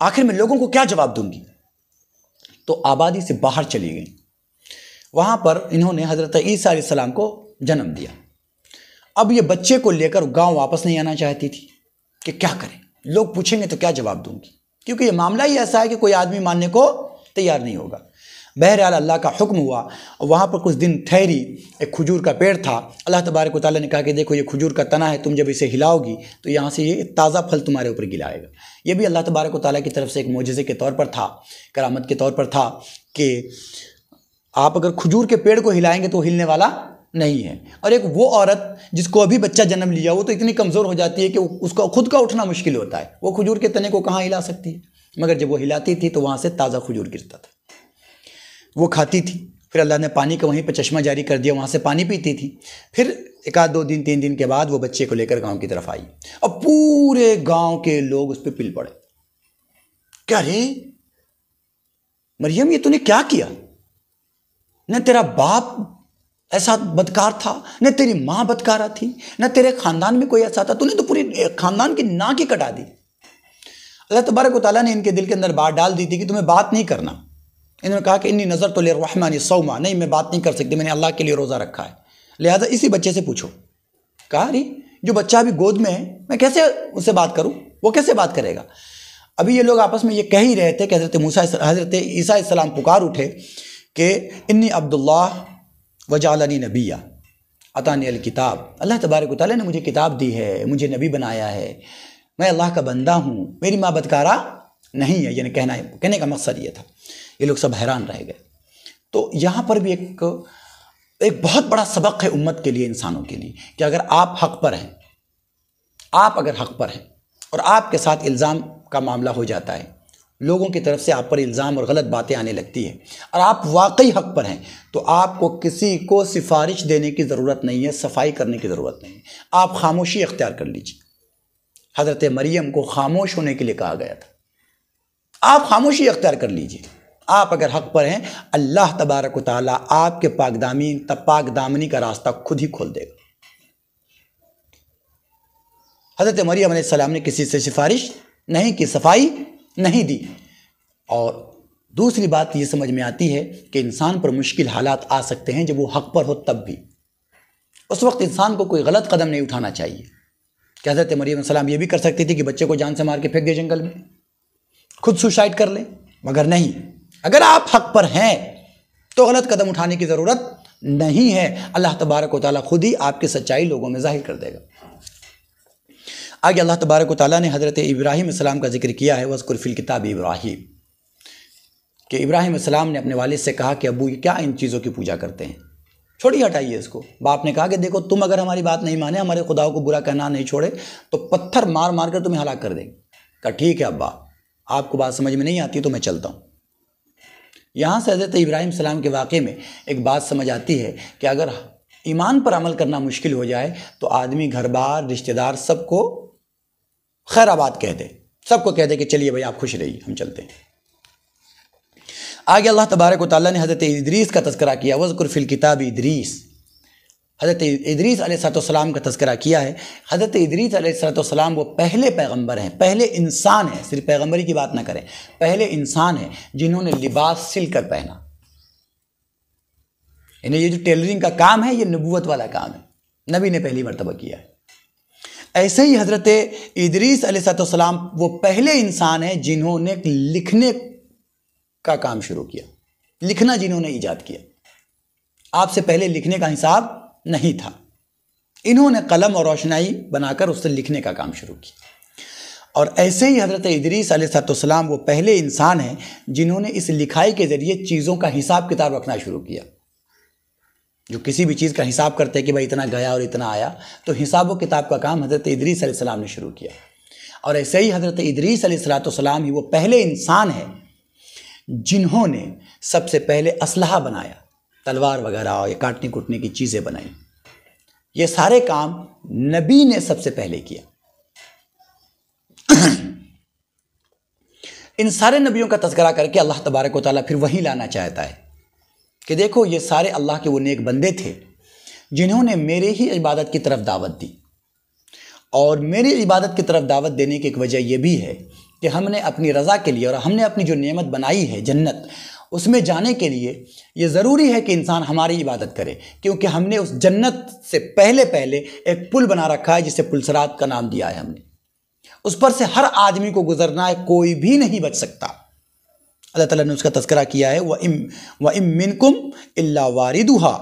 آخر میں لوگوں کو کیا جواب دوں گی؟ تو آبادی سے باہر چلی گئی۔ وہاں پر انہوں نے حضرت عیسیٰ علیہ السلام کو جنم دیا۔ اب یہ بچے کو لے کر گاؤں واپس نہیں آنا چاہتی تھی کہ کیا کریں، لوگ پوچھیں گے تو کیا جواب دوں گی، کیونکہ یہ معاملہ ہی ایسا ہے کہ کوئی آدمی ماننے کو تیار نہیں ہوگا۔ بہرحال اللہ کا حکم ہوا، اور وہاں پر کچھ دن ٹھہری، ایک کھجور کا پیڑ تھا، اللہ تبارک و تعالیٰ نے کہا کہ دیکھو یہ کھجور کا تنا ہے، تم جب اسے ہلاؤ گی تو یہاں سے یہ تازہ پھل تمہارے اوپر گرائے گا۔ یہ بھی اللہ تبارک و تعالیٰ کی طرف سے ایک معجزے کے طور پر تھا، کرامت کے طور پر تھا کہ آپ اگر کھجور کے پیڑ کو ہلائیں گے تو وہ ہلنے والا نہیں ہے۔ اور ایک وہ عورت جس کو ابھی بچہ جنم لیا وہ تو اتنی کمزور ہو جاتی ہے کہ اس کو خود کا اٹھنا مشکل ہوتا ہے، وہ کھجور کے تنے کو کہاں ہلا سکتی ہے؟ مگر جب وہ ہلاتی تھی تو وہاں سے تازہ کھجور گرتا تھا، وہ کھاتی تھی، پھر اللہ نے پانی کا وہیں پہ چشمہ جاری کر دیا، وہاں سے پانی پیتی تھی، پھر 1 2 دن 3 دن کے بعد وہ بچے کو لے کر گاؤں کی طرف آئی، اور پورے گاؤں کے لوگ اس پہ پل پڑے، کیا رے مریم یہ تو نے کیا کیا؟ نہ تیرا باپ ایسا بدکار تھا، نہ تیری ماں بدکارہ تھی، نہ تیرے خاندان میں کوئی ایسا تھا، تو نے تو پوری خاندان کی ناک ہی کٹا دی۔ اللہ تبارک و تعالیٰ نے ان کے دل کے اندر بات ڈال دی تھی کہ تمہیں بات نہیں کرنا۔ انہوں نے کہا کہ انی نظرت للرحمن صوما، نہیں میں بات نہیں کر سکتی، میں نے اللہ کے لیے روزہ رکھا ہے، لہذا اسی بچے سے پوچھو۔ کہا ارے جو بچہ ابھی گود میں ہے میں کیسے اس سے بات کروں، وہ کیسے بات کرے گا؟ ابھی یہ لوگ آپس میں یہ کہہ ہی رہے تھے کہ حضرت عیسیٰ علیہ السلام پکار اٹھے کہ انی عبداللہ وجعلنی نبیہ عطانی الکتاب، اللہ تبارک و تعالیٰ نے مجھے کتاب دی ہے، مجھے نبی بنایا ہے، میں اللہ کا بندہ ہوں، میری ماں بدکارہ نہیں ہے، یعنی کہنے کا مقصد یہ تھا۔ یہ لوگ سب حیران رہ گئے۔ تو یہاں پر بھی ایک بہت بڑا سبق ہے امت کے لیے، انسانوں کے لیے، کہ اگر آپ حق پر ہیں، آپ اگر حق پر ہیں اور آپ کے ساتھ الزام کا معاملہ ہو جاتا ہے، لوگوں کی طرف سے آپ پر الزام اور غلط باتیں آنے لگتی ہیں، اور آپ واقعی حق پر ہیں، تو آپ کو کسی کو سفارش دینے کی ضرورت نہیں ہے، صفائی کرنے کی ضرورت نہیں ہے، آپ خاموشی اختیار کر لیجیے۔ حضرت مریم کو خاموش ہونے کے لیے کہا گیا تھا، آپ خاموشی اختیار کر لیجیے، آپ اگر حق پر ہیں اللہ تبارک و تعالیٰ آپ کے پاک دامنی کا راستہ خود ہی کھول دے گا۔ حضرت مریم علیہ السلام نے کسی سے سفارش نہیں کی، صفائی نہیں دی۔ اور دوسری بات یہ سمجھ میں آتی ہے کہ انسان پر مشکل حالات آ سکتے ہیں جب وہ حق پر ہو، تب بھی اس وقت انسان کو کوئی غلط قدم نہیں اٹھانا چاہیے۔ کہ حضرت مریم علیہ السلام یہ بھی کر سکتی تھی کہ بچے کو جان سے مار کے پھینک دے جنگل میں، خود سوسائڈ کر لیں، مگر نہیں، اگر آپ حق پر ہیں تو غلط قدم اٹھانے کی ضرورت نہیں ہے، اللہ تبارک و تعالیٰ خود ہی آپ کی سچائی لوگوں میں ظاہر کر دے گا۔ آگے اللہ تبارک و تعالیٰ نے حضرت ابراہیم علیہ السلام کا ذکر کیا ہے، وَاذْكُرْ فِي الْكِتَابِ ابراہیم، کہ ابراہیم علیہ السلام نے اپنے والد سے کہا کہ ابو یہ کیا ان چیزوں کی پوجا کرتے ہیں، چھوڑی ہٹائیے اس کو۔ باپ نے کہا کہ دیکھو تم اگر ہماری بات نہیں مانے، ہمارے خداؤں کو برا کہنا نہیں چھوڑے تو پتھر مار مار کر تمہیں ہلاک کر دیں گے۔ کہا ٹھیک ہے ابا، آپ کو بات سمجھ میں نہیں آتی تو میں چلتا ہوں۔ یہاں سے حضرت ابراہیم علیہ السلام کے واقعے میں ایک بات سمجھ آتی ہے کہ اگر ایمان پر عمل کرنا مشکل ہو جائے تو آدمی گھر بار رشتہ دار سب کو خیر آباد کہہ دے، سب کو کہہ دے کہ چلیے بھائی آپ خوش رہیے، ہم چلتے ہیں۔ آگے اللہ تبارک و تعالیٰ نے حضرت ادریس کا تذکرہ کیا، وَاذْكُرْ فِي الْكِتَابِ ادریس، حضرت ادریس علیہ السلام کا تذکرہ کیا ہے۔ حضرت ادریس علیہ السلام وہ پہلے پیغمبر ہیں، پہلے انسان ہیں، صرف پیغمبری کی بات نہ کریں، پہلے انسان ہیں جنہوں نے لباس سل کر پہنا۔ یعنی یہ جو ٹیلرنگ کا کام ہے یہ نبوت والا کام ہے، نبی نے پہلی مرتبہ کیا ہے۔ ایسے ہی حضرت ادریس علیہ السلام وہ پہلے انسان ہیں جنہوں نے لکھنے کا کام شروع کیا، لکھنا جنہوں نے ایجاد کیا۔ آپ سے پہلے لکھنے کا حساب نہیں تھا، انہوں نے قلم اور روشنائی بنا کر اس سے لکھنے کا کام شروع کیا۔ اور ایسے ہی حضرت ادریس علیہ السلام وہ پہلے انسان ہیں جنہوں نے اس لکھائی کے ذریعے چیزوں کا حساب کتاب رکھنا شروع کیا۔ جو کسی بھی چیز کا حساب کرتے کہ بھائی اتنا گیا اور اتنا آیا، تو حساب و کتاب کا کام حضرت ادریس علیہ السلام نے شروع کیا۔ اور ایسے ہی حضرت ادریس علیہ السلام ہی وہ پہلے انسان ہیں جنہوں نے سب سے پہلے اسلحہ بنایا، تلوار وغیرہ یا کاٹنے کٹنے کی چیزیں بنائی۔ یہ سارے کام نبی نے سب سے پہلے کیا۔ ان سارے نبیوں کا تذکرہ کر کے اللہ تبارک و تعالیٰ پھر وہی لانا چاہتا ہے کہ دیکھو یہ سارے اللہ کے وہ نیک بندے تھے جنہوں نے میرے ہی عبادت کی طرف دعوت دی۔ اور میری عبادت کی طرف دعوت دینے کی ایک وجہ یہ بھی ہے کہ ہم نے اپنی رضا کے لیے اور ہم نے اپنی جو نعمت بنائی ہے جنت، اس میں جانے کے لیے یہ ضروری ہے کہ انسان ہماری عبادت کرے، کیونکہ ہم نے اس جنت سے پہلے ایک پل بنا رکھا ہے جسے پل صراط کا نام دیا ہے ہم نے۔ اس پر سے ہر آدمی کو گزرنا ہے، کوئی بھی نہیں بچ سکتا۔ اللہ تعالیٰ نے اس کا تذکرہ کیا ہے وَإِن مِّنكُمْ إِلَّا وَارِدُهَا،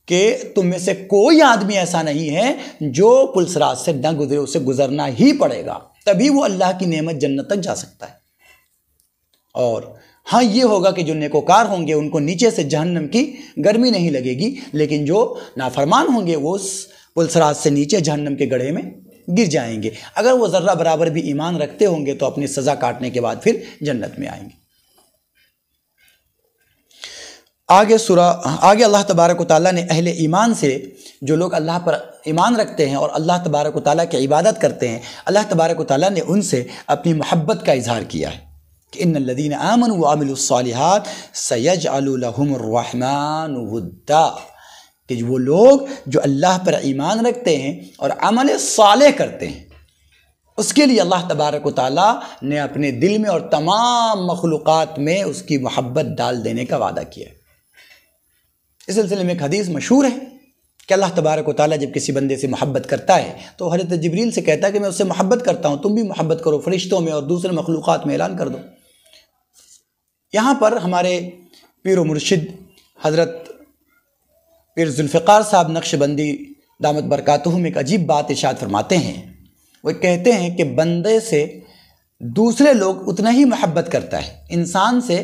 کہ تم میں سے کوئی آدمی ایسا نہیں ہے جو پل صراط سے نہ گزرے، اسے گزرنا ہی پڑے گا، تبھی وہ اللہ کی نعمت جنت تک جا سکتا ہے۔ اور ہاں یہ ہوگا کہ جو نیکوکار ہوں گے ان کو نیچے سے جہنم کی گرمی نہیں لگے گی، لیکن جو نافرمان ہوں گے وہ اس پل صراط سے نیچے جہنم کے گڑھے میں گر جائیں گے۔ اگر وہ ذرہ برابر بھی ایمان رکھتے ہوں گے تو اپنی سزا کاٹنے کے بعد پھر جنت میں آئیں گے۔ آگے اللہ تبارک و تعالیٰ نے اہل ایمان سے، جو لوگ اللہ پر ایمان رکھتے ہیں اور اللہ تبارک و تعالیٰ کی عبادت کرتے ہیں، اللہ تبارک و تعالیٰ نے ان سے اپنی محبت کا اظہار کیا ہے کہ ان الذین آمنوا وعملوا الصالحات سیجعل لهم الرحمن ودا، کہ وہ لوگ جو اللہ پر ایمان رکھتے ہیں اور عمل صالح کرتے ہیں، اس کے لیے اللہ تبارک و تعالیٰ نے اپنے دل میں اور تمام مخلوقات میں اس کی محبت ڈال دینے کا وعدہ کیا ہے۔ اس سلسلے میں ایک حدیث مشہور ہے کہ اللہ تبارک و تعالیٰ جب کسی بندے سے محبت کرتا ہے تو حضرت جبریل سے کہتا ہے کہ میں اس سے محبت کرتا ہوں، تم بھی محبت کرو، فرشتوں میں اور دوسرے مخلوقات میں اعلان کر دو۔ یہاں پر ہمارے پیر و مرشد حضرت پیر ذوالفقار صاحب نقشبندی دامت برکاتہم ایک عجیب بات ارشاد فرماتے ہیں۔ وہ کہتے ہیں کہ بندے سے دوسرے لوگ اتنا ہی محبت کرتا ہے، انسان سے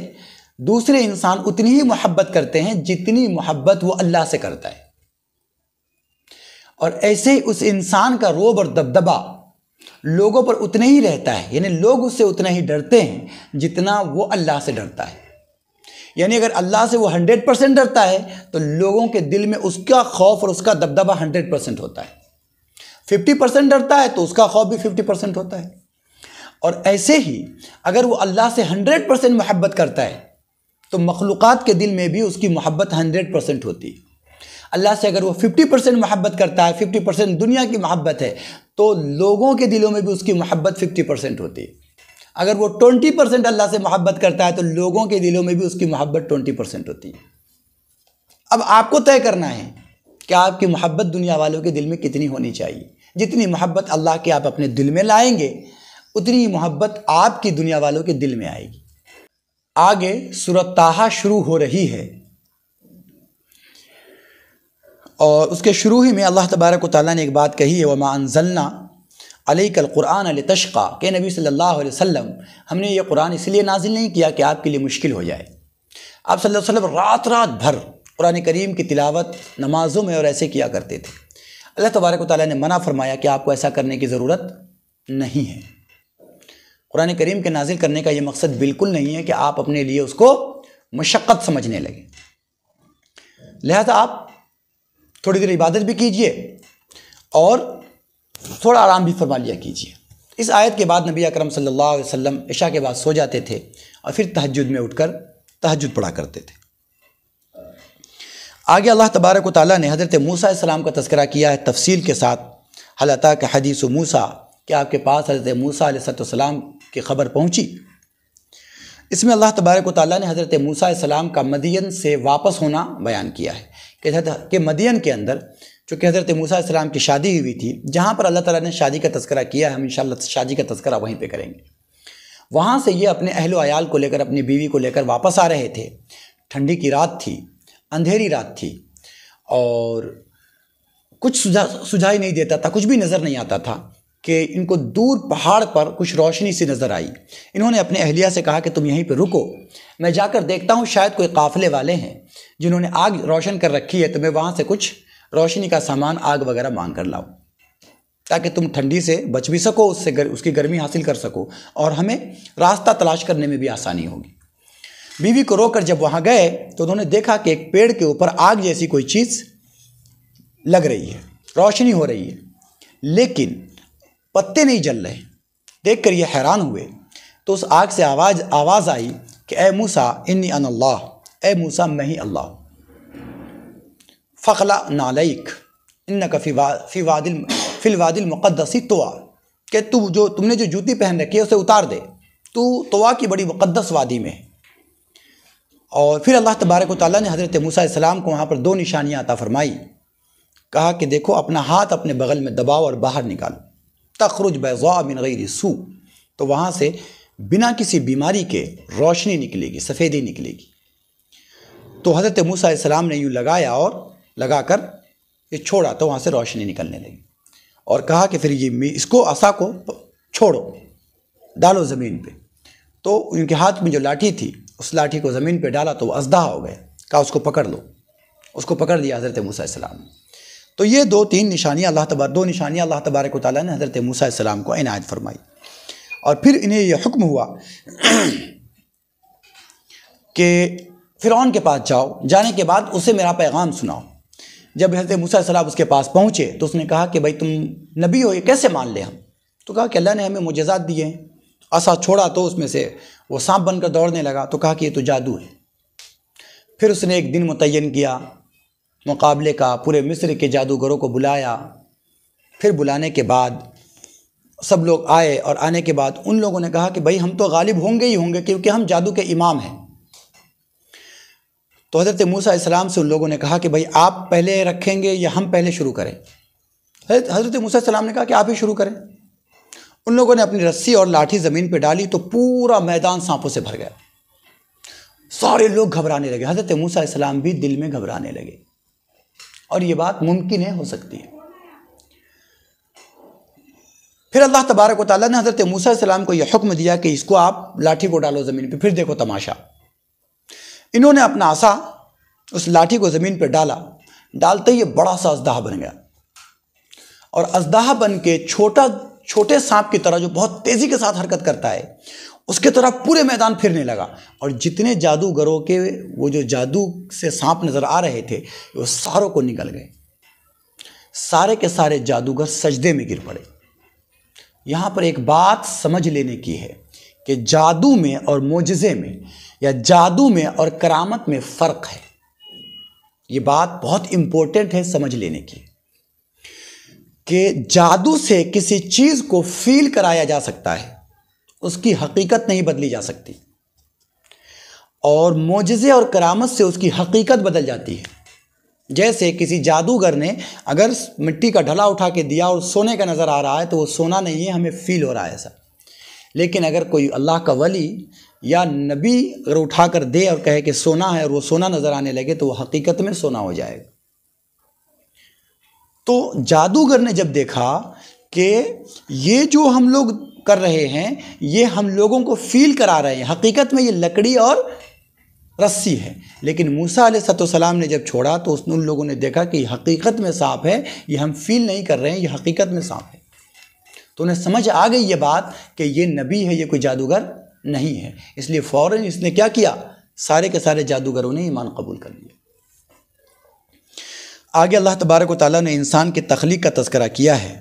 دوسرے انسان اتنی ہی محبت کرتے ہیں جتنی محبت وہ اللہ سے کرتا ہے، اور ایسے ہی اس انسان کا رعب اور دبدبہ لوگوں پر اتنا ہی رہتا ہے، یعنی لوگ اس سے اتنا ہی ڈرتے ہیں جتنا وہ اللہ سے ڈرتا ہے۔ یعنی اگر اللہ سے وہ 100% ڈرتا ہے تو لوگوں کے دل میں اس کا خوف اور اس کا دبدبہ 100% ہوتا ہے۔ 50% ڈرتا ہے تو اس کا خوف بھی 50% ہوتا ہے۔ اور ایسے ہی اگر وہ اللہ سے 100% محبت کرتا ہے تو مخلوقات کے دل میں بھی اس کی محبت 100% ہوتی ہے۔ اللہ سے اگر وہ 50% محبت کرتا ہے، 50% دنیا کی محبت ہے، تو لوگوں کے دلوں میں بھی اس کی محبت 50% ہوتی ہے۔ اگر وہ 20% اللہ سے محبت کرتا ہے تو لوگوں کے دلوں میں بھی اس کی محبت 20% ہوتی ہے۔ اب آپ کو طے کرنا ہے کہ آپ کی محبت دنیا والوں کے دل میں کتنی ہونی چاہیے۔ جتنی محبت اللہ کے آپ اپنے دل میں لائیں گے اتنی محبت آپ کی دنیا والوں کے دل میں آئے گی۔ آگے سورۃ طٰہٰ شروع ہو رہی ہے اور اس کے شروع ہی میں اللہ تبارک و تعالیٰ نے ایک بات کہی ہے، وَمَا أَنزَلْنَا عَلَيْكَ الْقُرْآنَ لِتَشْقَىٰ، کہ نبی صلی اللہ علیہ وسلم ہم نے یہ قرآن اس لیے نازل نہیں کیا کہ آپ کے لیے مشکل ہو جائے۔ آپ صلی اللہ علیہ وسلم رات بھر قرآن کریم کی تلاوت نمازوں میں اور ایسے کیا کرتے تھے۔ اللہ تبارک و تعالیٰ نے منع فرمایا کہ آپ کو ایسا کرنے کی ضرورت نہیں ہے۔ قرآن کریم کے نازل کرنے کا یہ مقصد بالکل نہیں ہے کہ آپ اپنے لیے اس کو مشقت سمجھنے لگیں، لہذا آپ تھوڑی دیر عبادت بھی کیجئے اور تھوڑا آرام بھی فرما لیا کیجئے۔ اس آیت کے بعد نبی اکرم صلی اللہ علیہ وسلم عشاء کے بعد سو جاتے تھے اور پھر تہجد میں اٹھ کر تہجد پڑھا کرتے تھے۔ آگے اللہ تبارک و تعالیٰ نے حضرت موسیٰ علیہ السلام کا تذکرہ کیا ہے تفصیل کے ساتھ، حل اتاک حدیث موسیٰ، کہ آپ کے پاس حضرت موسیٰ علیہ السلام کی خبر پہنچی۔ اس میں اللہ تبارک و تعالیٰ نے حضرت موسیٰ علیہ السلام کا مدین سے واپس ہونا بیان کیا ہے کہ مدین کے اندر چونکہ حضرت موسیٰ علیہ السلام کی شادی ہوئی تھی، جہاں پر اللہ تعالیٰ نے شادی کا تذکرہ کیا ہے، ہم انشاءاللہ شادی کا تذکرہ وہیں پہ کریں گے۔ وہاں سے یہ اپنے اہل و عیال کو لے کر، اپنی بیوی کو لے کر واپس آ رہے تھے۔ ٹھنڈی کی رات تھی، اندھیری رات تھی اور کچھ سجھائی نہیں دیتا تھا، کچھ بھی نظر نہیں آتا تھا کہ ان کو دور پہاڑ پر کچھ روشنی سی نظر آئی۔ انہوں نے اپنے اہلیہ سے کہا کہ تم یہیں پہ رکو، میں جا کر دیکھتا ہوں شاید کوئی قافلے والے ہیں جنہوں نے آگ روشن کر رکھی ہے، تو میں وہاں سے کچھ روشنی کا سامان، آگ وغیرہ مانگ کر لاؤں تاکہ تم ٹھنڈی سے بچ بھی سکو، اس کی گرمی حاصل کر سکو اور ہمیں راستہ تلاش کرنے میں بھی آسانی ہوگی۔ بیوی کو روک کر جب وہاں گئے تو انہوں نے دیکھا کہ ایک پیڑ کے اوپر آگ جیسی کوئی چیز لگ رہی ہے، روشنی ہو رہی ہے، لیکن پتے نہیں جل رہے۔ دیکھ کر یہ حیران ہوئے تو اس آگ سے آواز آئی کہ اے موسیٰ انی انا اللہ، اے موسیٰ میں ہی اللہ، فخلع نعلیک انک فی الوادی المقدس طویٰ، کہ تم نے جو جوتی پہن رکھی ہے اسے اتار دے، تو طویٰ کی بڑی مقدس وادی میں ہے۔ اور پھر اللہ تبارک و تعالیٰ نے حضرت موسیٰ علیہ السلام کو وہاں پر 2 نشانیاں عطا فرمائی، کہا کہ دیکھو اپنا ہاتھ اپنے بغل میں دباؤ اور باہر نکالو، تخرج بیضاء من غیر سوء، تو وہاں سے بنا کسی بیماری کے روشنی نکلے گی، سفیدی نکلے گی۔ تو حضرت موسیٰ علیہ السلام نے یوں لگایا اور لگا کر یہ چھوڑا تو وہاں سے روشنی نکلنے لگی، اور کہا کہ پھر اس کو عصا کو چھوڑو، ڈالو زمین پہ۔ تو ان کے ہاتھ میں جو لاٹھی تھی اس لاٹھی کو زمین پہ ڈالا تو وہ اژدہا ہو گیا، کہا اس کو پکڑ لو، اس کو پکڑ لیا حضرت موسیٰ علیہ السلام نے۔ تو یہ 2 نشانیاں اللہ تبارک و تعالیٰ نے حضرت موسیٰ علیہ السلام کو عنایت فرمائی، اور پھر انہیں یہ حکم ہوا کہ فرعون کے پاس جاؤ، جانے کے بعد اسے میرا پیغام سناؤ۔ جب حضرت موسیٰ علیہ السلام اس کے پاس پہنچے تو اس نے کہا کہ بھائی تم نبی ہو، یہ کیسے مان لے ہم؟ تو کہا کہ اللہ نے ہمیں معجزات دیے ہیں۔ عصا چھوڑا تو اس میں سے وہ سانپ بن کر دوڑنے لگا، تو کہا کہ یہ تو جادو ہے۔ پھر اس نے ایک دن متعین کیا مقابلے کا، پورے مصر کے جادوگروں کو بلایا۔ پھر بلانے کے بعد سب لوگ آئے، اور آنے کے بعد ان لوگوں نے کہا کہ بھائی ہم تو غالب ہوں گے ہی ہوں گے کیونکہ ہم جادو کے امام ہیں۔ تو حضرت موسیٰ علیہ السلام سے ان لوگوں نے کہا کہ بھائی آپ پہلے رکھیں گے یا ہم پہلے شروع کریں؟ حضرت موسیٰ علیہ السلام نے کہا کہ آپ ہی شروع کریں۔ ان لوگوں نے اپنی رسی اور لاٹھی زمین پہ ڈالی تو پورا میدان سانپوں سے بھر گیا، سارے لوگ گھبرانے لگے، حضرت موسیٰ علیہ السلام بھی دل میں گھبرانے لگے، اور یہ بات ممکن ہے، ہو سکتی ہے۔ پھر اللہ تبارک و تعالیٰ نے حضرت موسیٰ علیہ السلام کو یہ حکم دیا کہ اس کو آپ لاٹھی کو ڈالو زمین پہ۔ پھر دیکھو تماشا، انہوں نے اپنا عصا اس لاٹھی کو زمین پہ ڈالا، ڈالتے ہی بڑا سا اژدہا بن گیا، اور اژدہا بن کے چھوٹے سانپ کی طرح جو بہت تیزی کے ساتھ حرکت کرتا ہے اس کے طرح پورے میدان پھرنے لگا، اور جتنے جادوگروں کے وہ جو جادو سے سانپ نظر آ رہے تھے وہ ساروں کو نکل گئے، سارے کے سارے جادوگر سجدے میں گر پڑے، یہاں پر ایک بات سمجھ لینے کی ہے کہ جادو میں اور معجزے میں یا جادو میں اور کرامت میں فرق ہے. یہ بات بہت امپورٹنٹ ہے سمجھ لینے کی کہ جادو سے کسی چیز کو فیل کرایا جا سکتا ہے، اس کی حقیقت نہیں بدلی جا سکتی، اور معجزے اور کرامت سے اس کی حقیقت بدل جاتی ہے. جیسے کسی جادوگر نے اگر مٹی کا ڈھلا اٹھا کے دیا اور سونے کا نظر آ رہا ہے تو وہ سونا نہیں ہے، ہمیں فیل ہو رہا ہے ایسا. لیکن اگر کوئی اللہ کا ولی یا نبی اگر اٹھا کر دے اور کہے کہ سونا ہے اور وہ سونا نظر آنے لگے تو وہ حقیقت میں سونا ہو جائے گا. تو جادوگر نے جب دیکھا کہ یہ جو ہم لوگ کر رہے ہیں یہ ہم لوگوں کو فیل کرا رہے ہیں، حقیقت میں یہ لکڑی اور رسی ہے، لیکن موسیٰ علیہ السلام نے جب چھوڑا تو ان لوگوں نے دیکھا کہ یہ حقیقت میں سانپ ہے، یہ ہم فیل نہیں کر رہے ہیں، یہ حقیقت میں سانپ ہے. تو انہیں سمجھ آ گئی یہ بات کہ یہ نبی ہے، یہ کوئی جادوگر نہیں ہے. اس لیے فوراً اس نے کیا کیا، سارے کے سارے جادوگروں نے ایمان قبول کر لیا. آگے اللہ تبارک و تعالیٰ نے انسان کی تخلیق کا تذکرہ کیا ہے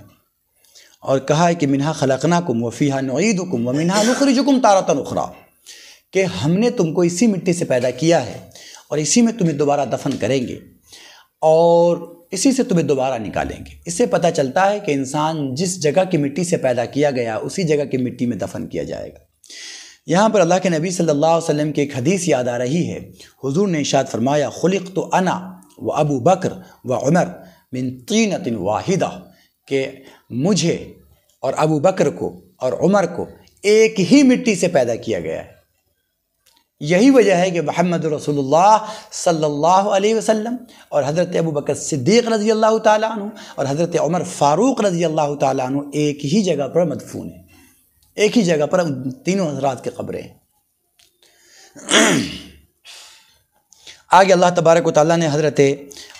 اور کہا ہے کہ منہا خلقناکم وفیہا نعیدکم ومنہا نخرجکم تارۃ اخری، کہ ہم نے تم کو اسی مٹی سے پیدا کیا ہے اور اسی میں تمہیں دوبارہ دفن کریں گے اور اسی سے تمہیں دوبارہ نکالیں گے. اس سے پتہ چلتا ہے کہ انسان جس جگہ کی مٹی سے پیدا کیا گیا اسی جگہ کی مٹی میں دفن کیا جائے گا. یہاں پر اللہ کے نبی صلی اللہ علیہ وسلم کی ایک حدیث یاد آ رہی ہے. حضور نے ارشاد فرمایا خلقت انا و ابو بکر و عمر من طینۃ واحدہ، کہ مجھے اور ابو بکر کو اور عمر کو ایک ہی مٹی سے پیدا کیا گیا ہے. یہی وجہ ہے کہ محمد رسول اللہ صلی اللہ علیہ وسلم اور حضرت ابو بکر صدیق رضی اللہ تعالیٰ عنہ اور حضرت عمر فاروق رضی اللہ تعالیٰ عنہ ایک ہی جگہ پر مدفون ہیں، ایک ہی جگہ پر تینوں حضرات کے قبریں ہیں. آگے اللہ تبارک و تعالیٰ نے حضرت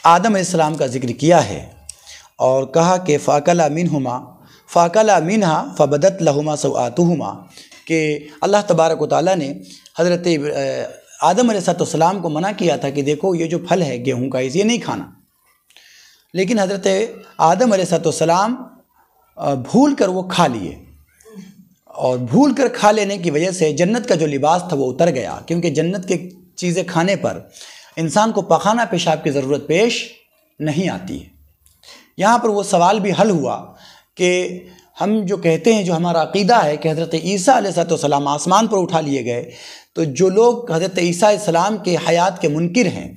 آدم علیہ السلام کا ذکر کیا ہے اور کہا کہ فَأَكَلَا مِنْهَا فَبَدَتْ لَهُمَا سَوْآتُهُمَا، کہ اللہ تبارک و تعالیٰ نے حضرت آدم علیہ السلام کو منع کیا تھا کہ دیکھو یہ جو پھل ہے گیہوں کا یہ نہیں کھانا، لیکن حضرت آدم علیہ السلام بھول کر وہ کھا لیے، اور بھول کر کھا لینے کی وجہ سے جنت کا جو لباس تھا وہ اتر گیا، کیونکہ جنت کے چیزیں کھانے پر انسان کو پخانہ پیشاب کی ضرورت پیش نہیں آتی ہے. یہاں پر وہ سوال بھی حل ہوا کہ ہم جو کہتے ہیں، جو ہمارا عقیدہ ہے کہ حضرت عیسیٰ علیہ السلام آسمان پر اٹھا لیے گئے، تو جو لوگ حضرت عیسیٰ علیہ السلام کے حیات کے منکر ہیں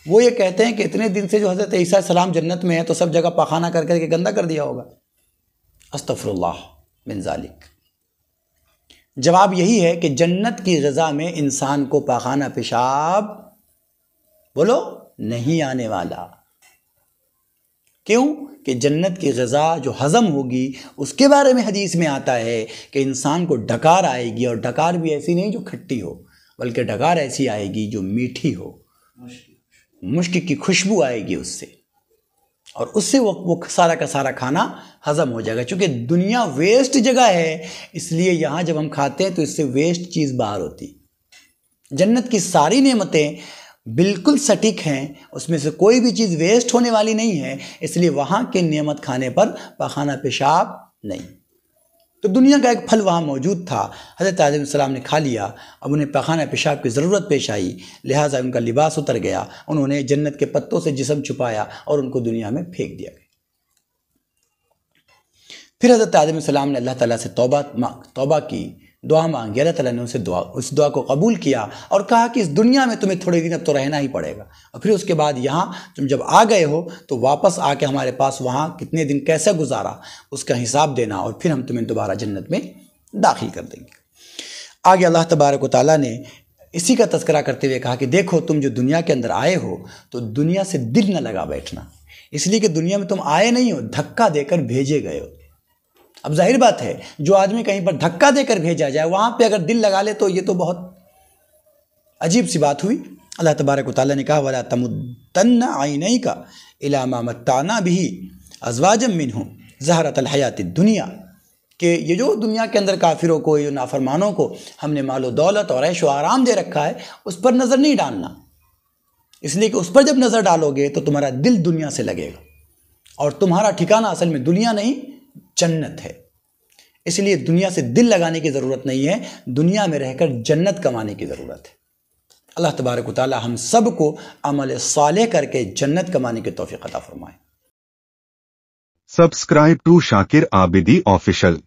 وہ یہ کہتے ہیں کہ اتنے دن سے جو حضرت عیسیٰ علیہ السلام جنت میں ہے تو سب جگہ پخانہ کر کر کے گندہ کر دیا ہوگا. استغفر اللہ من ذالک. جواب یہی ہے کہ جنت کی غذا میں انسان کو پخانہ پیشاب بولو نہیں آنے والا. کیوں؟ کہ جنت کی غذا جو ہضم ہوگی اس کے بارے میں حدیث میں آتا ہے کہ انسان کو ڈکار آئے گی، اور ڈکار بھی ایسی نہیں جو کھٹی ہو، بلکہ ڈکار ایسی آئے گی جو میٹھی ہو، مشک کی خوشبو آئے گی اس سے، اور اس سے وہ سارا کا سارا کھانا ہضم ہو جائے گا. چونکہ دنیا ویسٹ جگہ ہے اس لیے یہاں جب ہم کھاتے ہیں تو اس سے ویسٹ چیز باہر ہوتی. جنت کی ساری نعمتیں بالکل سٹیک ہیں، اس میں سے کوئی بھی چیز ویسٹ ہونے والی نہیں ہے، اس لیے وہاں کے نعمت کھانے پر پخانہ پیشاب نہیں. تو دنیا کا ایک پھل وہاں موجود تھا، حضرت آدم علیہ السلام نے کھا لیا، اب انہیں پخانہ پیشاب کی ضرورت پیش آئی، لہٰذا ان کا لباس اتر گیا، انہوں نے جنت کے پتوں سے جسم چھپایا اور ان کو دنیا میں پھینک دیا گیا. پھر حضرت آدم علیہ السلام نے اللہ تعالیٰ سے توبہ کی، دعا مانگی، اللہ تعالیٰ نے اس دعا کو قبول کیا اور کہا کہ اس دنیا میں تمہیں تھوڑے دن اب تو رہنا ہی پڑے گا، اور پھر اس کے بعد یہاں تم جب آ گئے ہو تو واپس آ کے ہمارے پاس وہاں کتنے دن کیسے گزارا اس کا حساب دینا، اور پھر ہم تمہیں دوبارہ جنت میں داخل کر دیں گے. آگے اللہ تبارک و تعالیٰ نے اسی کا تذکرہ کرتے ہوئے کہا کہ دیکھو تم جو دنیا کے اندر آئے ہو تو دنیا سے دل نہ لگا بیٹھنا، اس لیے کہ دنیا میں تم آئے نہیں ہو، دھکا دے کر بھیجے گئے ہو. اب ظاہر بات ہے جو آدمی کہیں پر دھکا دے کر بھیجا جائے وہاں پہ اگر دل لگا لے تو یہ تو بہت عجیب سی بات ہوئی. اللہ تبارک و تعالیٰ نے کہا وَلَا تَمُدَّنَّ عَيْنَيْكَ إِلَىٰ مَا مَتَّعْنَا بِهِ أَزْوَاجًا مِّنْهُمْ زَهْرَةَ الْحَيَاةِ الدُّنْيَا، کہ یہ جو دنیا کے اندر کافروں کو، یہ نافرمانوں کو ہم نے مال و دولت اور عیش و آرام دے رکھا ہے، اس پر نظر نہیں ڈالنا، اس لیے کہ اس پر جب نظر ڈالو گے تو تمہارا دل دنیا سے لگے گا اور تمہارا ٹھکانہ اصل میں دنیا نہیں جنت ہے. اس لیے دنیا سے دل لگانے کی ضرورت نہیں ہے، دنیا میں رہ کر جنت کمانے کی ضرورت ہے۔ اللہ تبارک و تعالی ہم سب کو عمل صالح کر کے جنت کمانے کی توفیق عطا فرمائے۔ Subscribe to Shakir Abidi Official.